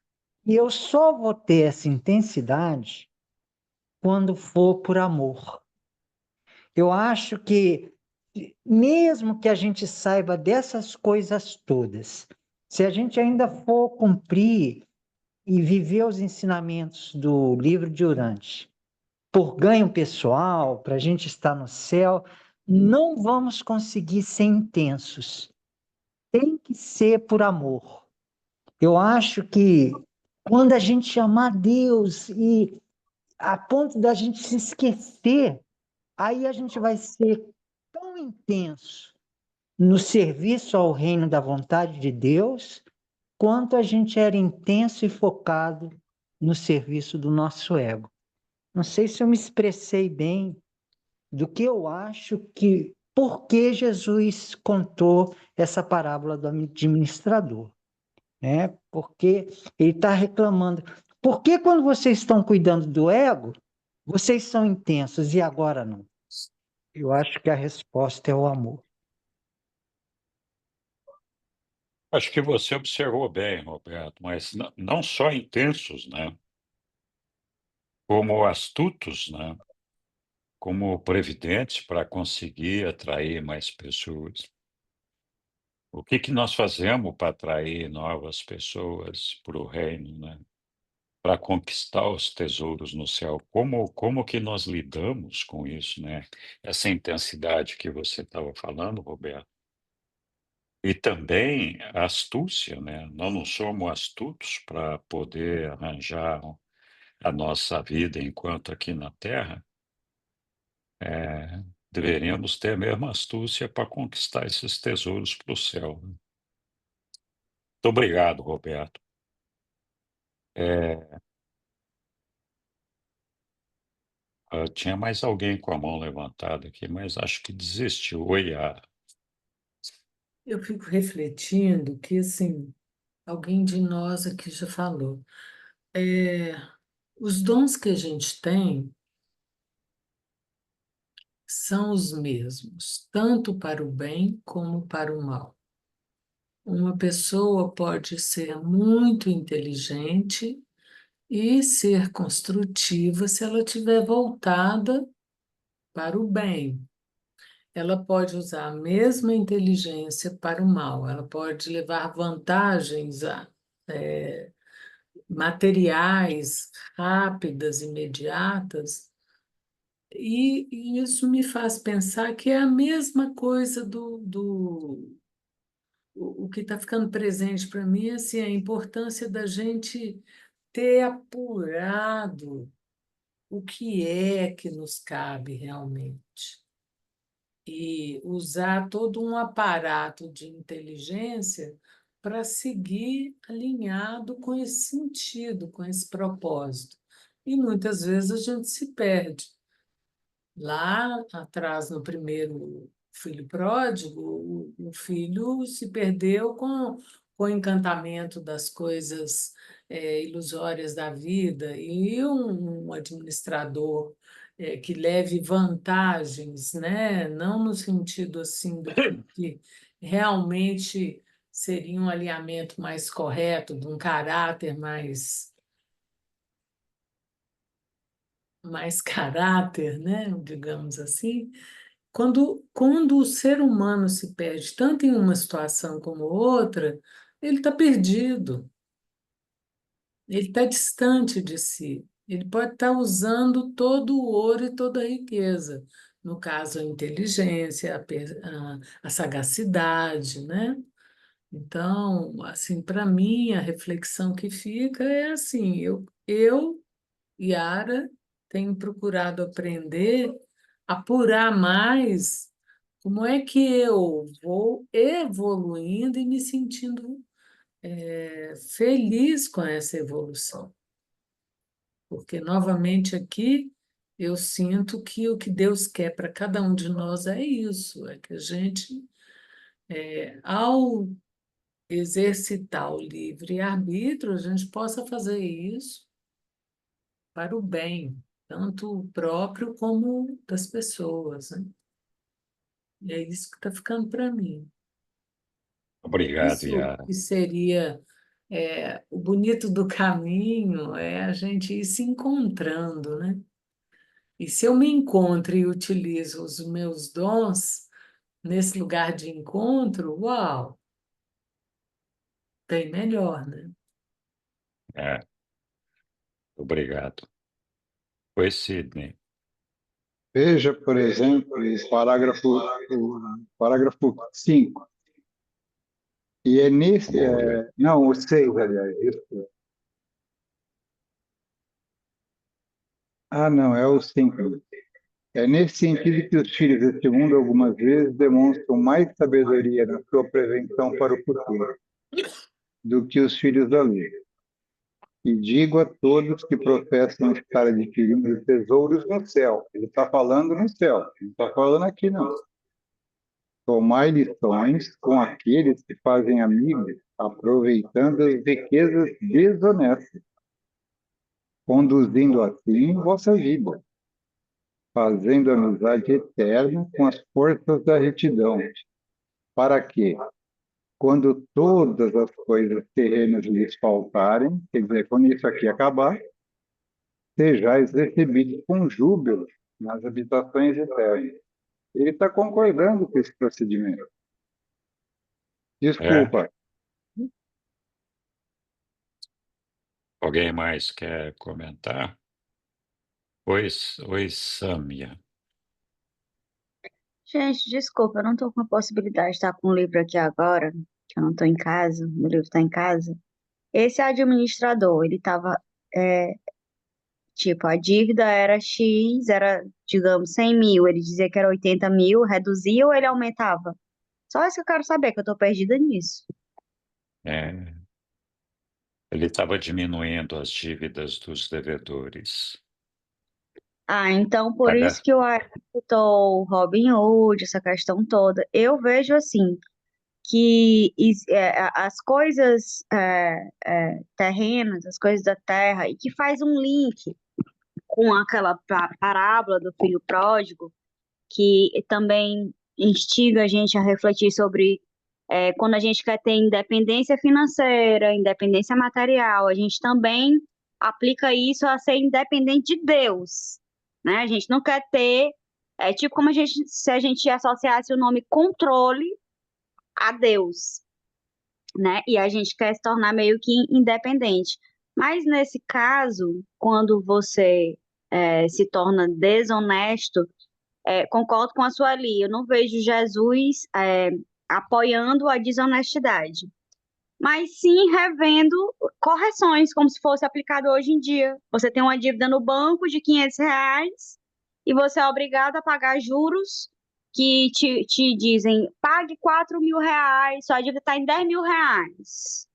que eu só vou ter essa intensidade quando for por amor. Eu acho que, mesmo que a gente saiba dessas coisas todas, se a gente ainda for cumprir e viver os ensinamentos do livro de Urante, por ganho pessoal, para a gente estar no céu, não vamos conseguir ser intensos. Tem que ser por amor. Eu acho que quando a gente amar Deus e a ponto da gente se esquecer, aí a gente vai ser tão intenso no serviço ao reino da vontade de Deus, quanto a gente era intenso e focado no serviço do nosso ego. Não sei se eu me expressei bem do que eu acho que, por que Jesus contou essa parábola do administrador, né? Porque ele está reclamando. Por que quando vocês estão cuidando do ego, vocês são intensos e agora não? Eu acho que a resposta é o amor. Acho que você observou bem, Roberto, mas não só intensos, né? Como astutos, né? Como previdentes para conseguir atrair mais pessoas. O que que nós fazemos para atrair novas pessoas para o reino, né? Para conquistar os tesouros no céu? Como que nós lidamos com isso, né? Essa intensidade que você estava falando, Roberto. E também a astúcia, né? Nós não somos astutos para poder arranjar a nossa vida enquanto aqui na Terra. Deveríamos ter a mesma astúcia para conquistar esses tesouros para o céu, né? Muito obrigado, Roberto. Tinha mais alguém com a mão levantada aqui, mas acho que desistiu. Oi, Yara. Eu fico refletindo que, assim, alguém de nós aqui já falou, os dons que a gente tem são os mesmos, tanto para o bem como para o mal. Uma pessoa pode ser muito inteligente e ser construtiva se ela estiver voltada para o bem. Ela pode usar a mesma inteligência para o mal, ela pode levar vantagens materiais rápidas, imediatas, e isso me faz pensar que é a mesma coisa o que está ficando presente para mim, assim, a importância da gente ter apurado o que é que nos cabe realmente e usar todo um aparato de inteligência para seguir alinhado com esse sentido, com esse propósito. E muitas vezes a gente se perde. Lá atrás, no primeiro filho pródigo, o filho se perdeu com o encantamento das coisas ilusórias da vida, e um administrador que leve vantagens, né? Não no sentido assim do que realmente seria um alinhamento mais correto, de um caráter mais caráter, né? Digamos assim. Quando o ser humano se perde tanto em uma situação como outra, ele está perdido, ele está distante de si. Ele pode estar usando todo o ouro e toda a riqueza. No caso, a inteligência, a sagacidade, né? Então, assim, para mim, a reflexão que fica é assim, eu Yara, tenho procurado aprender, apurar mais como é que eu vou evoluindo e me sentindo feliz com essa evolução. Porque, novamente, aqui eu sinto que o que Deus quer para cada um de nós é isso, é que a gente, ao exercitar o livre-arbítrio, a gente possa fazer isso para o bem, tanto próprio como das pessoas, né? E é isso que está ficando para mim. Obrigado, Isso Yara. que seria o bonito do caminho é a gente ir se encontrando, né? E se eu me encontro e utilizo os meus dons nesse lugar de encontro, uau, bem melhor, né? É, obrigado. Oi, Sidney. Veja, por exemplo, o parágrafo 5. E é nesse. Vou ler. Não, o 6, aliás. Isso. Ah, não, é o 5. É nesse sentido que os filhos deste mundo, algumas vezes, demonstram mais sabedoria na sua prevenção para o futuro do que os filhos da luz. E digo a todos que professam estar adquirindo tesouros no céu. Ele está falando no céu, não está falando aqui, não. Tomai lições com aqueles que fazem amigos, aproveitando as riquezas desonestas, conduzindo assim vossa vida, fazendo amizade eterna com as forças da retidão, para que, quando todas as coisas terrenas lhes faltarem, quer dizer, quando isso aqui acabar, sejais recebidos com júbilo nas habitações eternas. Ele está concordando com esse procedimento. É? Desculpa. Alguém mais quer comentar? Oi, Sâmia. Gente, desculpa, eu não estou com a possibilidade de estar com o livro aqui agora, que eu não estou em casa, meu livro está em casa. Esse administrador, ele estava, tipo, a dívida era X, era, digamos, 100 mil, ele dizia que era 80 mil, reduzia ou ele aumentava? Só isso que eu quero saber, que eu estou perdida nisso. É, ele estava diminuindo as dívidas dos devedores. Ah, então por isso Paga? que eu citou o Robin Hood, essa questão toda. Eu vejo assim que as coisas terrenas, as coisas da terra, e que faz um link com aquela parábola do filho pródigo, que também instiga a gente a refletir sobre quando a gente quer ter independência financeira, independência material, a gente também aplica isso a ser independente de Deus, né? A gente não quer ter, tipo como se a gente associasse o nome controle a Deus, né? E a gente quer se tornar meio que independente. Mas nesse caso, quando você se torna desonesto, concordo com a Sueli, eu não vejo Jesus apoiando a desonestidade, mas sim revendo correções, como se fosse aplicado hoje em dia. Você tem uma dívida no banco de R$ 500 e você é obrigado a pagar juros que te dizem, pague R$ 4.000, sua dívida está em R$ 10.000.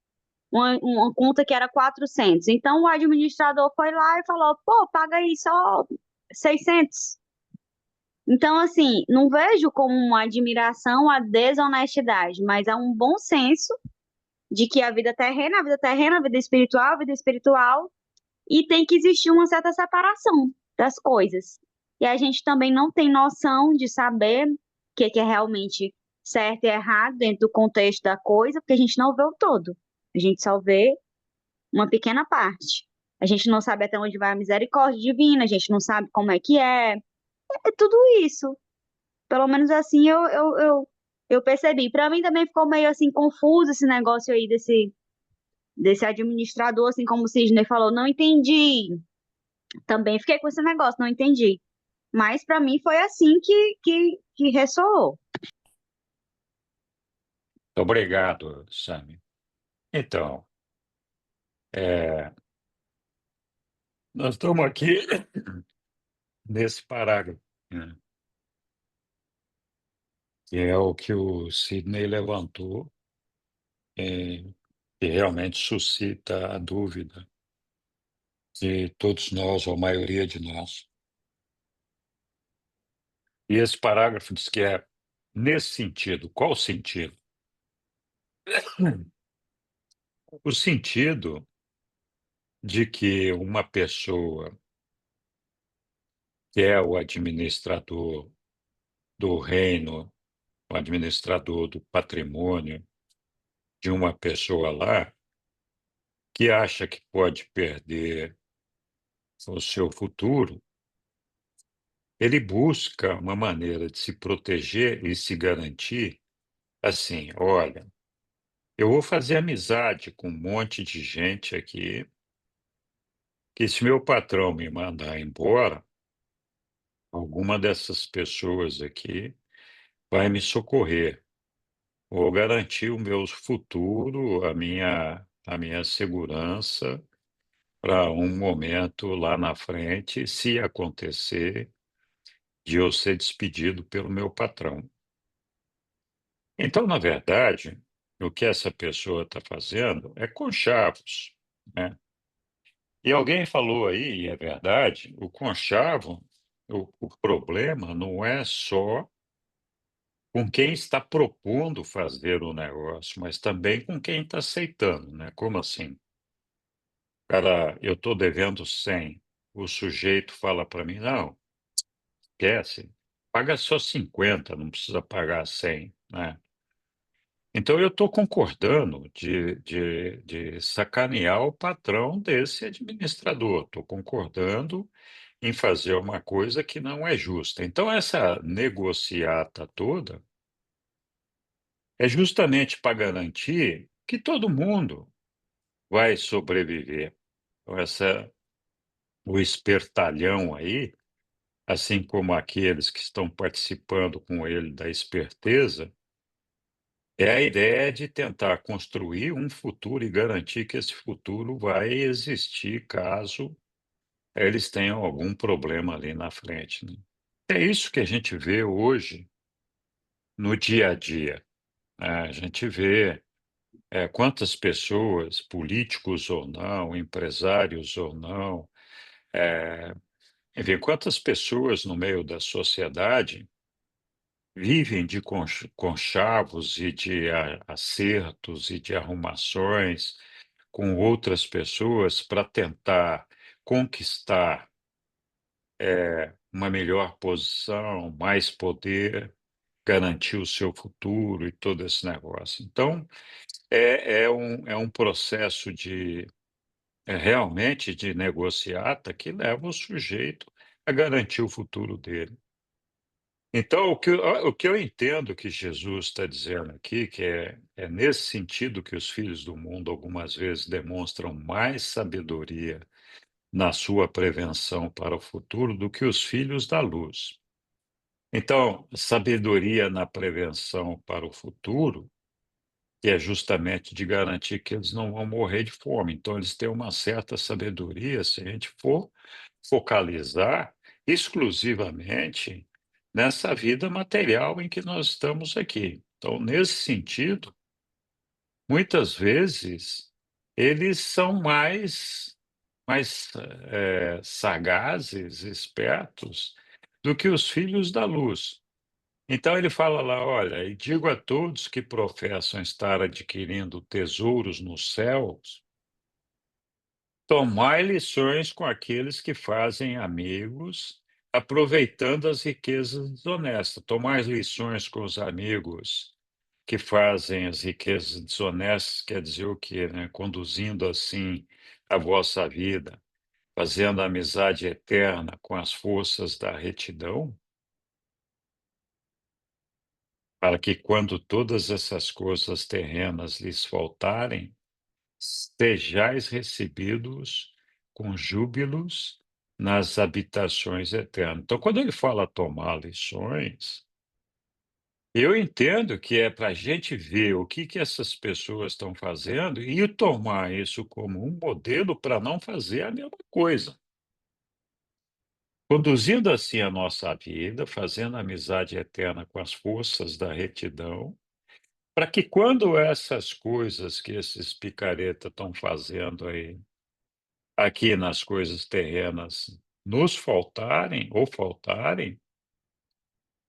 Uma conta que era 400. Então, o administrador foi lá e falou, pô, paga aí só 600. Então, assim, não vejo como uma admiração a desonestidade, mas há um bom senso de que a vida terrena, a vida terrena, a vida espiritual, e tem que existir uma certa separação das coisas. E a gente também não tem noção de saber o que é realmente certo e errado dentro do contexto da coisa, porque a gente não vê o todo. A gente só vê uma pequena parte. A gente não sabe até onde vai a misericórdia divina, a gente não sabe como é que é. É tudo isso. Pelo menos assim eu percebi. Para mim também ficou meio assim confuso esse negócio aí desse administrador, assim como o Sidney falou, não entendi. Também fiquei com esse negócio, não entendi. Mas para mim foi assim que ressoou. Obrigado, Sami. Então, nós estamos aqui nesse parágrafo, né, que é o que o Sidney levantou, que realmente suscita a dúvida de todos nós, ou a maioria de nós. E esse parágrafo diz que é nesse sentido. Qual o sentido? O sentido de que uma pessoa que é o administrador do reino, o administrador do patrimônio de uma pessoa lá, que acha que pode perder o seu futuro, ele busca uma maneira de se proteger e se garantir assim: olha, eu vou fazer amizade com um monte de gente aqui, que se meu patrão me mandar embora, alguma dessas pessoas aqui vai me socorrer, vou garantir o meu futuro, a minha segurança para um momento lá na frente, se acontecer de eu ser despedido pelo meu patrão. Então, na verdade, o que essa pessoa está fazendo é conchavos, né? E alguém falou aí, e é verdade, o conchavo, o problema não é só com quem está propondo fazer o negócio, mas também com quem está aceitando, né? Como assim? Cara, eu estou devendo 100, o sujeito fala para mim, não, esquece, paga só 50, não precisa pagar 100, né? Então eu estou concordando de sacanear o patrão desse administrador, estou concordando em fazer uma coisa que não é justa. Então essa negociata toda é justamente para garantir que todo mundo vai sobreviver. Então o espertalhão aí, assim como aqueles que estão participando com ele da esperteza, é a ideia de tentar construir um futuro e garantir que esse futuro vai existir caso eles tenham algum problema ali na frente, né. É isso que a gente vê hoje no dia a dia, né, a gente vê, quantas pessoas, políticos ou não, empresários ou não, enfim, quantas pessoas no meio da sociedade vivem de conchavos e de acertos e de arrumações com outras pessoas para tentar conquistar, uma melhor posição, mais poder, garantir o seu futuro e todo esse negócio. Então, é um processo realmente de negociata que leva o sujeito a garantir o futuro dele. Então, o que eu entendo que Jesus está dizendo aqui, que é nesse sentido que os filhos do mundo algumas vezes demonstram mais sabedoria na sua prevenção para o futuro do que os filhos da luz. Então, sabedoria na prevenção para o futuro, que é justamente de garantir que eles não vão morrer de fome. Então, eles têm uma certa sabedoria se a gente for focalizar exclusivamente nessa vida material em que nós estamos aqui. Então, nesse sentido, muitas vezes eles são mais sagazes, espertos do que os filhos da luz. Então ele fala lá: olha, e digo a todos que professam estar adquirindo tesouros nos céus, tomai lições com aqueles que fazem amigos, aproveitando as riquezas desonestas. Tomai lições com os amigos que fazem as riquezas desonestas, quer dizer o quê, né? Conduzindo assim a vossa vida, fazendo amizade eterna com as forças da retidão. para que quando todas essas coisas terrenas lhes faltarem, sejais recebidos com júbilos nas habitações eternas. Então, quando ele fala tomar lições, eu entendo que é para a gente ver o que essas pessoas estão fazendo e tomar isso como um modelo para não fazer a mesma coisa. Conduzindo assim a nossa vida, fazendo amizade eterna com as forças da retidão, para que quando essas coisas que esses picareta estão fazendo aí, aqui nas coisas terrenas, nos faltarem,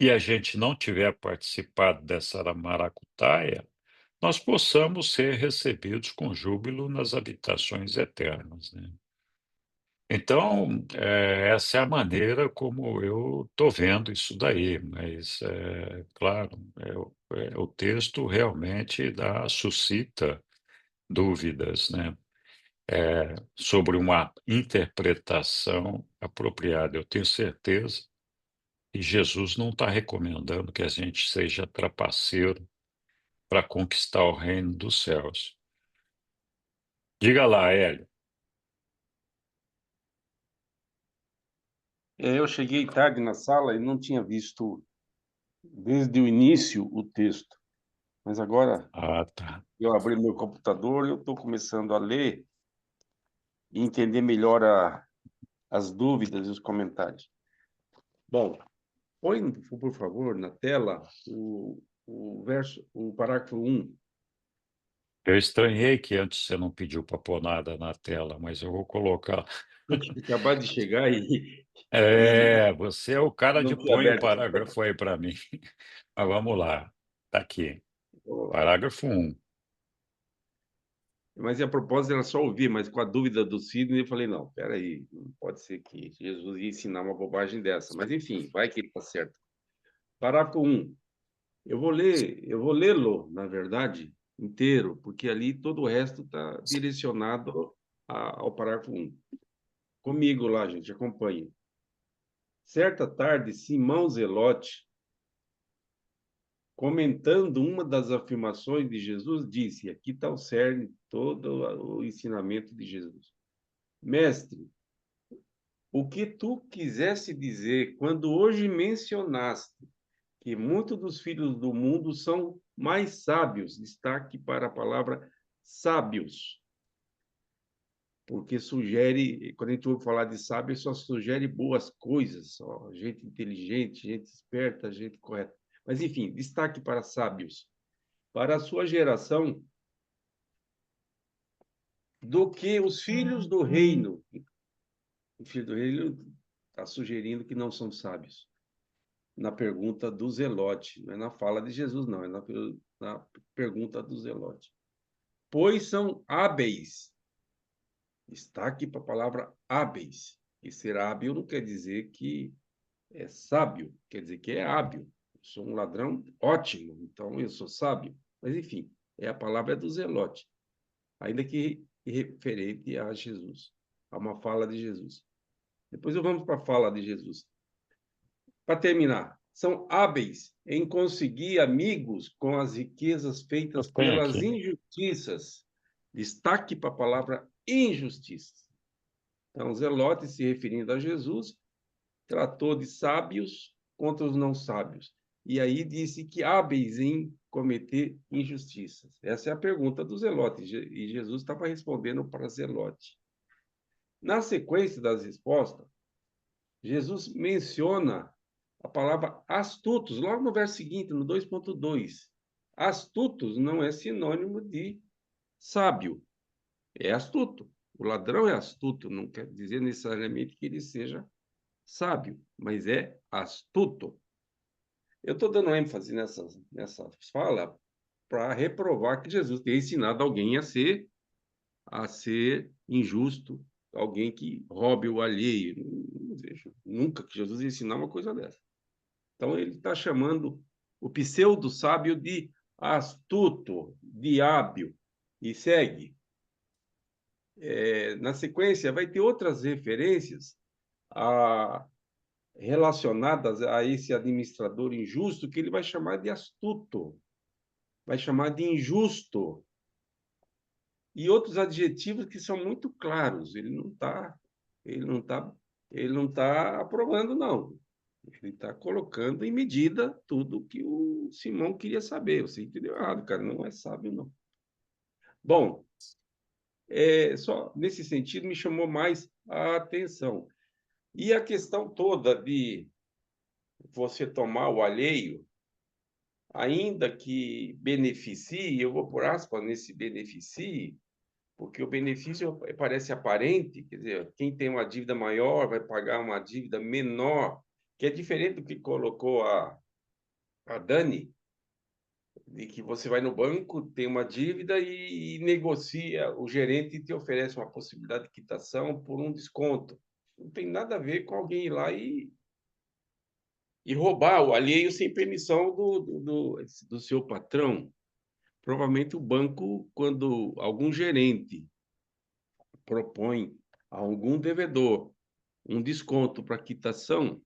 e a gente não tiver participado dessa maracutaia, nós possamos ser recebidos com júbilo nas habitações eternas, né. Então, essa é a maneira como eu estou vendo isso daí, mas, claro, o texto realmente suscita dúvidas, né, sobre uma interpretação apropriada. Eu tenho certeza que Jesus não está recomendando que a gente seja trapaceiro para conquistar o reino dos céus. Diga lá, Hélio. Eu cheguei tarde na sala e não tinha visto desde o início o texto, mas agora Ah, tá. eu abri meu computador e eu estou começando a ler e entender melhor as dúvidas e os comentários. Bom, põe, por favor, na tela o parágrafo 1. Eu estranhei que antes você não pediu para pôr nada na tela, mas eu vou colocar. Acabar de chegar e Você é o cara de não tinha põe o aberto. parágrafo aí para mim. Mas vamos lá, está aqui, Vamos lá. parágrafo 1. Mas a propósito era só ouvir, mas com a dúvida do Sidney, eu falei, não, espera aí, não pode ser que Jesus ia ensinar uma bobagem dessa. Mas, enfim, vai que ele está certo. Parágrafo 1. Eu vou lê-lo, na verdade, inteiro, porque ali todo o resto está direcionado ao parágrafo 1. Comigo lá, gente, acompanhe. Certa tarde, Simão Zelote, comentando uma das afirmações de Jesus, disse, aqui está o cerne, todo o ensinamento de Jesus. Mestre, o que tu quisesse dizer quando hoje mencionaste que muitos dos filhos do mundo são mais sábios, destaque para a palavra sábios, porque sugere, quando a gente ouve falar de sábio, só sugere boas coisas, só gente inteligente, gente esperta, gente correta. Mas, enfim, destaque para sábios. Para a sua geração, do que os filhos do reino. O filho do reino está sugerindo que não são sábios. Na pergunta do Zelote, não é na fala de Jesus, não, é na pergunta do Zelote. Pois são hábeis. Destaque para a palavra hábeis. E ser hábil não quer dizer que é sábio, quer dizer que é hábil. Eu sou um ladrão ótimo, então eu sou sábio. Mas, enfim, a palavra do Zelote, ainda que referente a Jesus, a uma fala de Jesus. Depois vamos para a fala de Jesus. Para terminar, são hábeis em conseguir amigos com as riquezas feitas Eu tenho pelas aqui. injustiças. Destaque para a palavra injustiça. Então, Zelote, se referindo a Jesus, tratou de sábios contra os não sábios. E aí disse que hábeis em cometer injustiças. Essa é a pergunta do Zelote, e Jesus estava respondendo para Zelote. Na sequência das respostas, Jesus menciona a palavra astutos, logo no verso seguinte, no 2.2. Astutos não é sinônimo de sábio, é astuto. O ladrão é astuto, não quer dizer necessariamente que ele seja sábio, mas é astuto. Eu estou dando ênfase nessa fala para reprovar que Jesus tenha ensinado alguém a ser injusto, alguém que roube o alheio. Não vejo nunca que Jesus ia ensinar uma coisa dessa. Então, ele está chamando o pseudo-sábio de astuto, de hábil, e segue. Na sequência, vai ter outras referências a relacionadas a esse administrador injusto que ele vai chamar de astuto, vai chamar de injusto, e outros adjetivos que são muito claros. Ele não tá aprovando, não. Ele está colocando em medida tudo que o Simão queria saber. Você entendeu errado, cara. Não é sábio, não. Bom, só nesse sentido me chamou mais a atenção. E a questão toda de você tomar o alheio, ainda que beneficie, eu vou por aspas nesse beneficie, porque o benefício parece aparente, quer dizer, quem tem uma dívida maior vai pagar uma dívida menor, que é diferente do que colocou a Dani, de que você vai no banco, tem uma dívida e negocia, o gerente te oferece uma possibilidade de quitação por um desconto. Não tem nada a ver com alguém ir lá e roubar o alheio sem permissão do seu patrão. Provavelmente o banco, quando algum gerente propõe a algum devedor um desconto para quitação,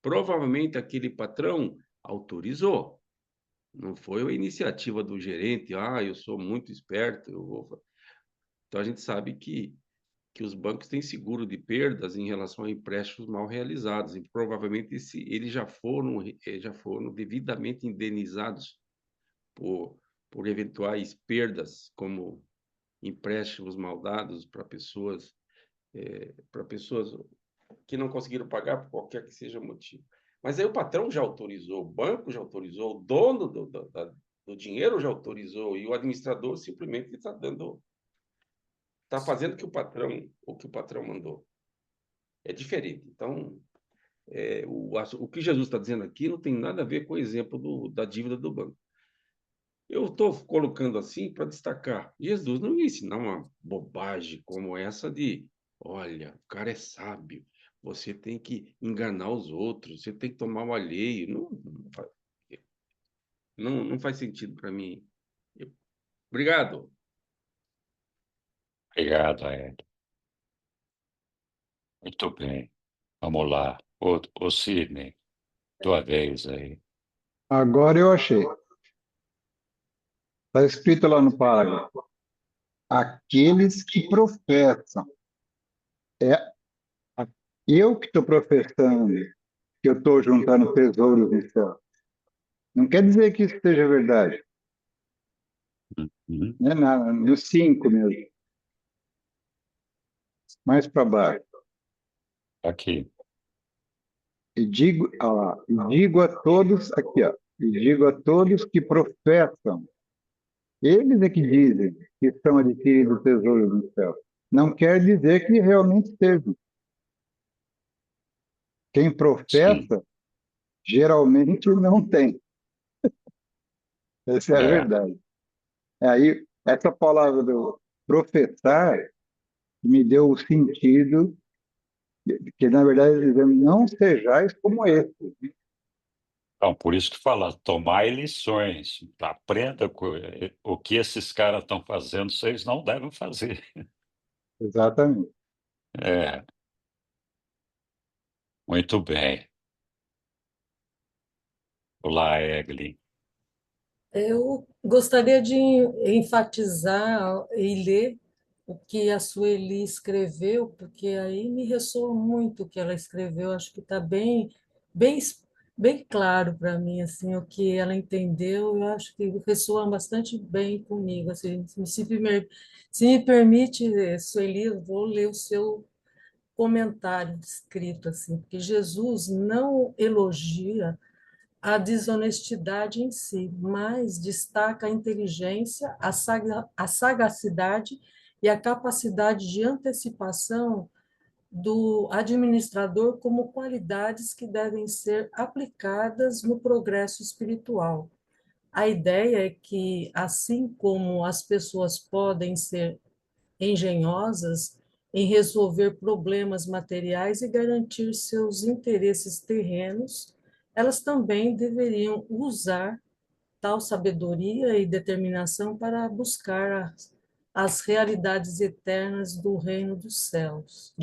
provavelmente aquele patrão autorizou. Não foi a iniciativa do gerente, eu sou muito esperto, eu vou. Então a gente sabe que os bancos têm seguro de perdas em relação a empréstimos mal realizados, e provavelmente eles já foram devidamente indenizados por eventuais perdas, como empréstimos mal dados para pessoas que não conseguiram pagar por qualquer que seja o motivo. Mas aí o patrão já autorizou, o banco já autorizou, o dono do dinheiro já autorizou, e o administrador simplesmente está fazendo o que o patrão mandou. É diferente. Então, o que Jesus está dizendo aqui não tem nada a ver com o exemplo da dívida do banco. Eu estou colocando assim para destacar. Jesus não ia ensinar uma bobagem como essa de, olha, o cara é sábio, você tem que enganar os outros, você tem que tomar o alheio. Não faz sentido para mim. Obrigado. Obrigado, Hélio. Muito bem. Vamos lá. Ô Sidney, tua vez aí. Agora eu achei. Está escrito lá no parágrafo. Aqueles que professam. É eu que estou professando que eu estou juntando tesouros no céu. Não quer dizer que isso seja verdade. Uhum. No 5 mesmo. Mais para baixo. Aqui. E digo a todos, aqui, ó. E digo a todos que professam. Eles é que dizem que estão adquirindo tesouros no céu. Não quer dizer que realmente estejam. Quem Sim. professa, geralmente não tem. Essa é a É. verdade. Aí, essa palavra do professar me deu o sentido que, na verdade, ele dizendo, não sejais como esse. Então, por isso que fala, tomai lições, aprenda o que esses caras estão fazendo, vocês não devem fazer. Exatamente. É, muito bem. Olá, Eglin. Eu gostaria de enfatizar e ler o que a Sueli escreveu, porque aí me ressoa muito o que ela escreveu. Acho que está bem, bem claro para mim assim o que ela entendeu. Eu acho que ressoa bastante bem comigo. Assim, se me permite, Sueli, eu vou ler o seu comentário escrito assim, porque Jesus não elogia a desonestidade em si, mas destaca a inteligência, a sagacidade e a capacidade de antecipação do administrador como qualidades que devem ser aplicadas no progresso espiritual. A ideia é que, assim como as pessoas podem ser engenhosas em resolver problemas materiais e garantir seus interesses terrenos, elas também deveriam usar tal sabedoria e determinação para buscar as realidades eternas do reino dos céus,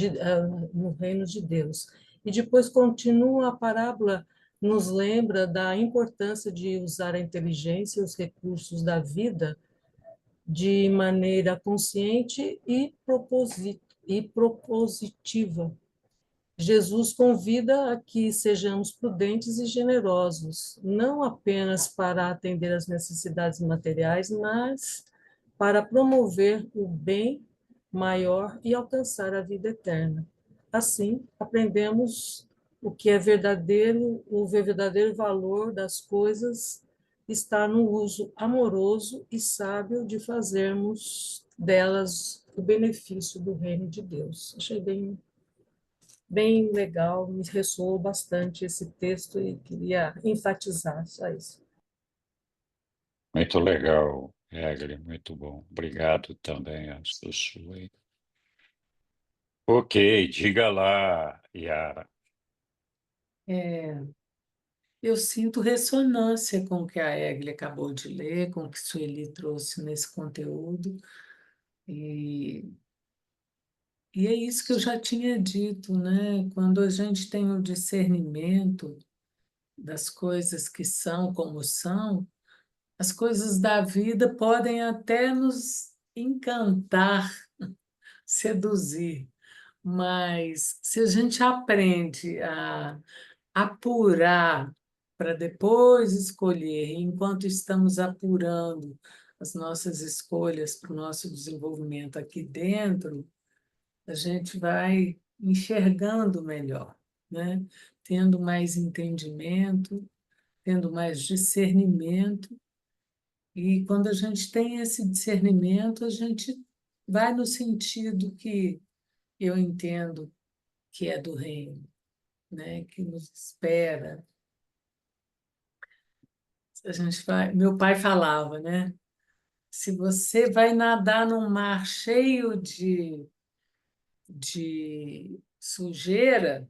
no reino de Deus. E depois continua a parábola, nos lembra da importância de usar a inteligência e os recursos da vida de maneira consciente e propositiva. Jesus convida a que sejamos prudentes e generosos, não apenas para atender às necessidades materiais, mas para promover o bem maior e alcançar a vida eterna. Assim, aprendemos o que é verdadeiro, o verdadeiro valor das coisas está no uso amoroso e sábio de fazermos delas o benefício do reino de Deus. Achei bem legal, me ressoou bastante esse texto e queria enfatizar só isso. Muito legal, Egli, muito bom. Obrigado também a Sussu aí. Ok, diga lá, Yara. Eu sinto ressonância com o que a Egli acabou de ler, com o que Sueli trouxe nesse conteúdo. E, e é isso que eu já tinha dito, né? Quando a gente tem o discernimento das coisas que são como são, as coisas da vida podem até nos encantar, seduzir, mas se a gente aprende a apurar para depois escolher, e enquanto estamos apurando as nossas escolhas para o nosso desenvolvimento aqui dentro, a gente vai enxergando melhor, né? Tendo mais entendimento, tendo mais discernimento. E quando a gente tem esse discernimento, a gente vai no sentido que eu entendo que é do reino, né? Que nos espera. A gente vai, meu pai falava, né? Se você vai nadar num mar cheio de sujeira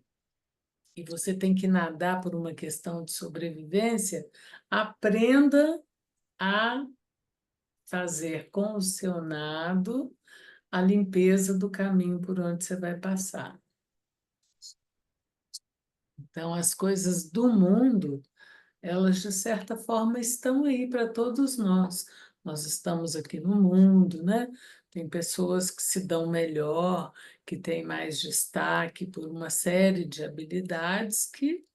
e você tem que nadar por uma questão de sobrevivência, aprenda a fazer com o seu nado a limpeza do caminho por onde você vai passar. Então, as coisas do mundo, elas, de certa forma, estão aí para todos nós. Nós estamos aqui no mundo, né? Tem pessoas que se dão melhor, que têm mais destaque por uma série de habilidades que,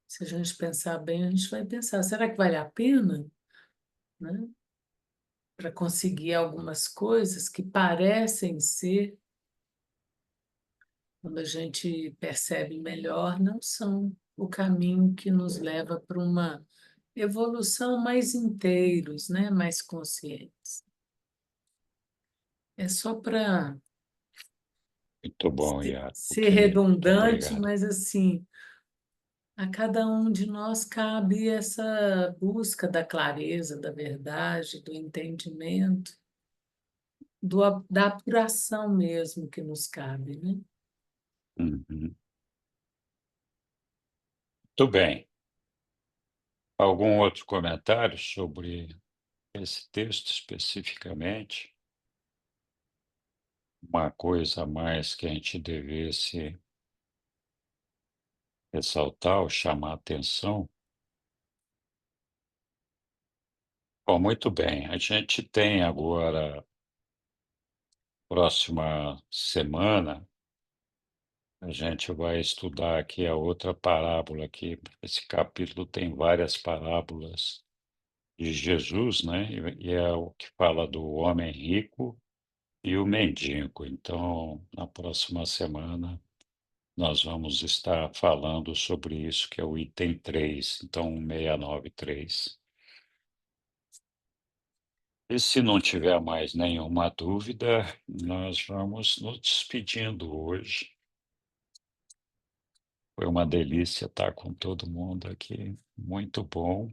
se a gente pensar bem, a gente vai pensar, será que vale a pena, né? Para conseguir algumas coisas que parecem ser, quando a gente percebe melhor, não são o caminho que nos leva para uma evolução mais inteiros, né? Mais conscientes. É só para Muito bom, Yara. ser Ok, muito redundante, obrigado. mas assim, a cada um de nós cabe essa busca da clareza, da verdade, do entendimento, da apuração mesmo que nos cabe, né? Uhum. Muito bem. Algum outro comentário sobre esse texto especificamente? Uma coisa a mais que a gente devesse ressaltar ou chamar a atenção? Bom, muito bem. A gente tem agora, próxima semana, a gente vai estudar aqui a outra parábola aqui. Esse capítulo tem várias parábolas de Jesus, né? E é o que fala do homem rico e o mendigo. Então, na próxima semana, nós vamos estar falando sobre isso, que é o item 3, então 693. E se não tiver mais nenhuma dúvida, nós vamos nos despedindo hoje. Foi uma delícia estar com todo mundo aqui, muito bom.